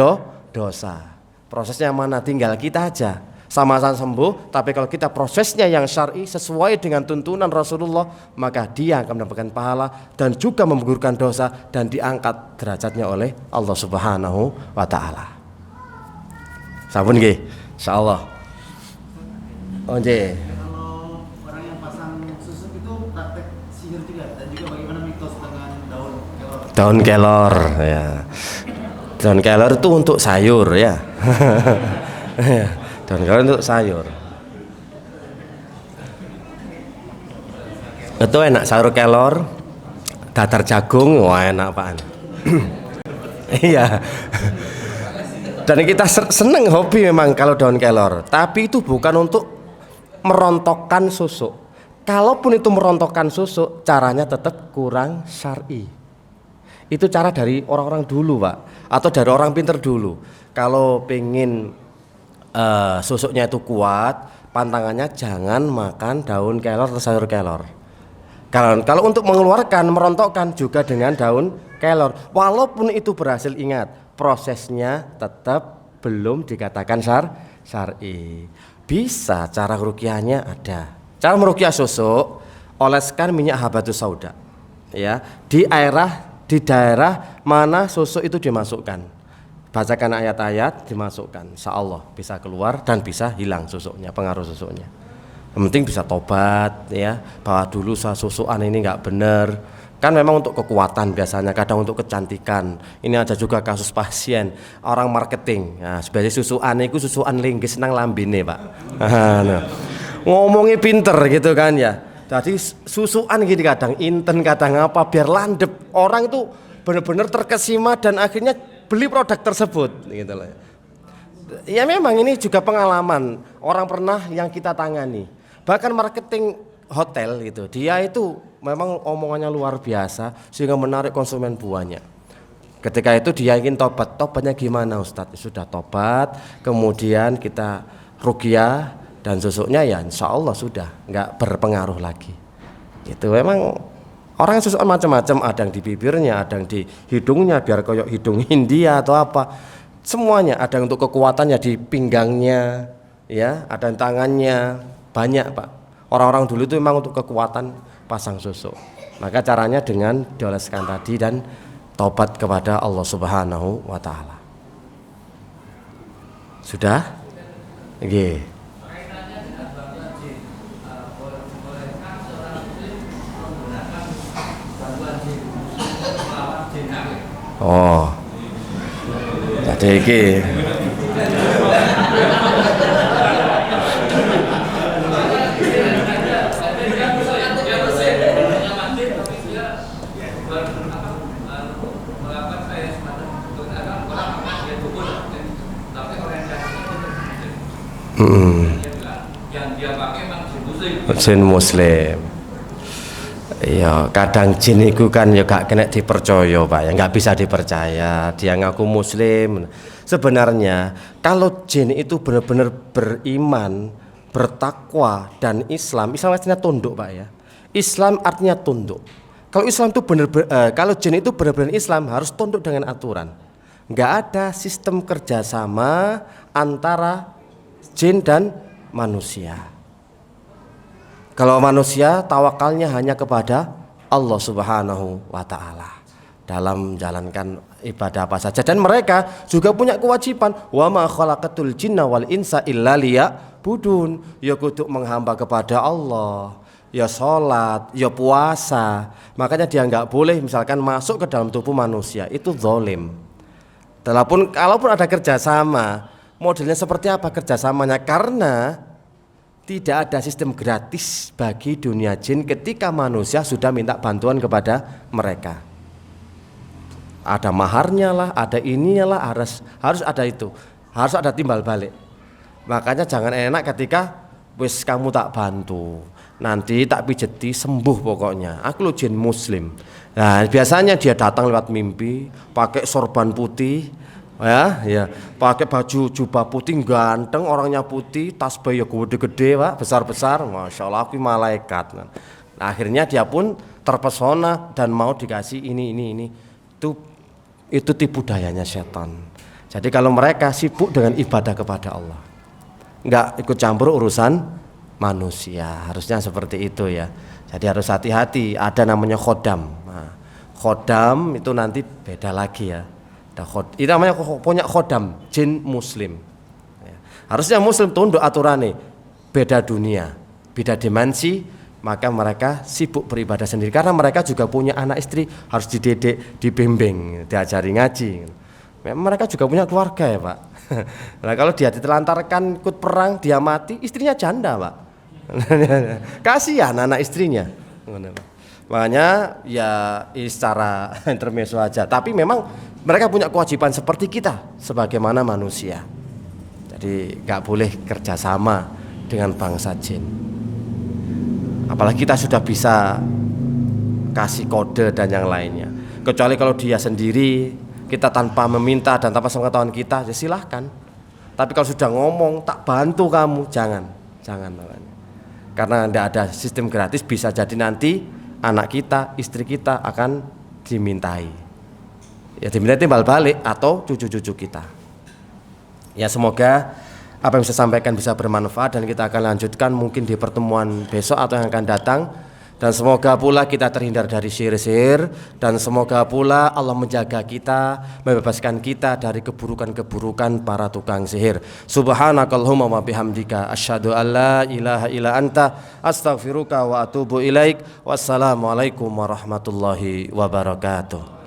dosa. Prosesnya mana, tinggal kita aja sama-sama sembuh. Tapi kalau kita prosesnya yang syar'i sesuai dengan tuntunan Rasulullah, maka dia akan mendapatkan pahala dan juga menggugurkan dosa dan diangkat derajatnya oleh Allah Subhanahu wa taala. Sampun nggih, insyaallah. Nggih. Kalau orang yang pasang susuk itu praktek sihir juga, dan juga bagaimana mitos dengan daun kelor. Daun kelor ya. Daun kelor itu untuk sayur ya. Daun kelor untuk sayur. Itu enak, sayur kelor, dadar jagung, wah enak apaan. Iya. Dan kita seneng hobi memang kalau daun kelor, tapi itu bukan untuk merontokkan susuk. Kalaupun itu merontokkan susuk, caranya tetap kurang syar'i. Itu cara dari orang-orang dulu Pak, atau dari orang pinter dulu. Kalau pengen susuknya itu kuat, pantangannya jangan makan daun kelor atau sayur kelor. Kalau untuk mengeluarkan, merontokkan juga dengan daun kelor. Walaupun itu berhasil, ingat, prosesnya tetap belum dikatakan syar'i. Bisa cara ruqyahnya ada. Cara meruqyah susuk, oleskan minyak habatus sauda. Ya, di daerah mana susuk itu dimasukkan. Bacakan ayat-ayat, dimasukkan. Insyaallah bisa keluar dan bisa hilang susuknya, pengaruh susuknya. Yang penting bisa tobat ya, bahwa dulu saya susukan ini enggak benar. Kan memang untuk kekuatan biasanya, kadang untuk kecantikan. Ini ada juga kasus pasien orang marketing. Nah, sebenarnya susuan itu susuan linggis nang lambene, Pak. Nah, ngomongnya pinter gitu kan ya. Jadi susuan gini kadang inten, kadang apa biar landep. Orang itu benar-benar terkesima dan akhirnya beli produk tersebut gitu loh. Ya memang ini juga pengalaman orang pernah yang kita tangani. Bahkan marketing hotel gitu, dia itu memang omongannya luar biasa sehingga menarik konsumen buahnya. Ketika itu dia ingin tobatnya gimana Ustadz? Sudah tobat, kemudian kita ruqyah dan susuknya ya insya Allah sudah nggak berpengaruh lagi. Itu memang orang yang susukan macam-macam, ada yang di bibirnya, ada yang di hidungnya biar koyok hidung India atau apa. Semuanya ada yang untuk kekuatannya di pinggangnya, ya, ada yang tangannya, banyak Pak. Orang-orang dulu itu memang untuk kekuatan pasang susuk. Maka caranya dengan dioleskan tadi dan taubat kepada Allah Subhanahu wa taala. Sudah? Nggih. Oh. Jadi iki melakukan saya semacam orang dia dukun, tapi orientasinya dia bilang yang dia pakai memang jin muslim. Iya, kadang jin itu kan ya gak kena dipercaya Pak, ya nggak bisa dipercaya. Dia ngaku muslim. Sebenarnya kalau jin itu benar-benar beriman, bertakwa dan Islam artinya tunduk Pak ya. Islam artinya tunduk. Kalau Islam itu kalau jin itu benar-benar Islam harus tunduk dengan aturan. Nggak ada sistem kerjasama antara jin dan manusia. Kalau manusia tawakalnya hanya kepada Allah Subhanahu wa Ta'ala dalam menjalankan ibadah apa saja, dan mereka juga punya kewajiban wa ma khalaqatul jinna wal insa illa liya'budun, ya kudu menghamba kepada Allah, ya sholat, ya puasa. Makanya dia nggak boleh misalkan masuk ke dalam tubuh manusia, itu zalim. Kalaupun ada kerjasama, modelnya seperti apa kerjasamanya? Karena tidak ada sistem gratis bagi dunia jin ketika manusia sudah minta bantuan kepada mereka. Ada maharnya lah, ada ininya lah, harus ada itu, harus ada timbal balik. Makanya jangan enak ketika wis kamu tak bantu, nanti tak pijeti sembuh pokoknya. Aku lo jin muslim. Nah biasanya dia datang lewat mimpi, pakai sorban putih, ya, pakai baju jubah putih ganteng, orangnya putih, tasbih ya gede-gede Pak, besar-besar, masya Allah aku malaikat. Nah, akhirnya dia pun terpesona dan mau dikasih ini. Itu tipu dayanya setan. Jadi kalau mereka sibuk dengan ibadah kepada Allah, nggak ikut campur urusan manusia, harusnya seperti itu ya. Jadi harus hati-hati. Ada namanya khodam. Nah, khodam itu nanti beda lagi ya. Itu namanya punya khodam jin muslim ya. Harusnya muslim tunduk aturannya, beda dunia, beda dimensi. Maka mereka sibuk beribadah sendiri karena mereka juga punya anak istri, harus dididik, dibimbing, diajari ngaji. Mereka juga punya keluarga ya Pak. Nah kalau dia ditelantarkan ikut perang, dia mati, istrinya janda Pak. Kasihan anak istrinya. Makanya ya secara intermezzo aja. Tapi memang mereka punya kewajiban seperti kita sebagaimana manusia. Jadi nggak boleh kerjasama dengan bangsa jin. Apalagi kita sudah bisa kasih kode dan yang lainnya. Kecuali kalau dia sendiri, kita tanpa meminta dan tanpa sepengetahuan kita, ya silahkan. Tapi kalau sudah ngomong tak bantu kamu, jangan. Karena tidak ada sistem gratis, bisa jadi nanti anak kita, istri kita akan dimintai. Ya dimintai timbal balik atau cucu-cucu kita. Ya semoga apa yang saya sampaikan bisa bermanfaat dan kita akan lanjutkan mungkin di pertemuan besok atau yang akan datang. Dan semoga pula kita terhindar dari sihir-sihir, dan semoga pula Allah menjaga kita, membebaskan kita dari keburukan-keburukan para tukang sihir. Subhanakallahumma wa bihamdika asyhadu an la ilaha illa anta astaghfiruka wa atubu ilaik. Wassalamualaikum warahmatullahi wabarakatuh.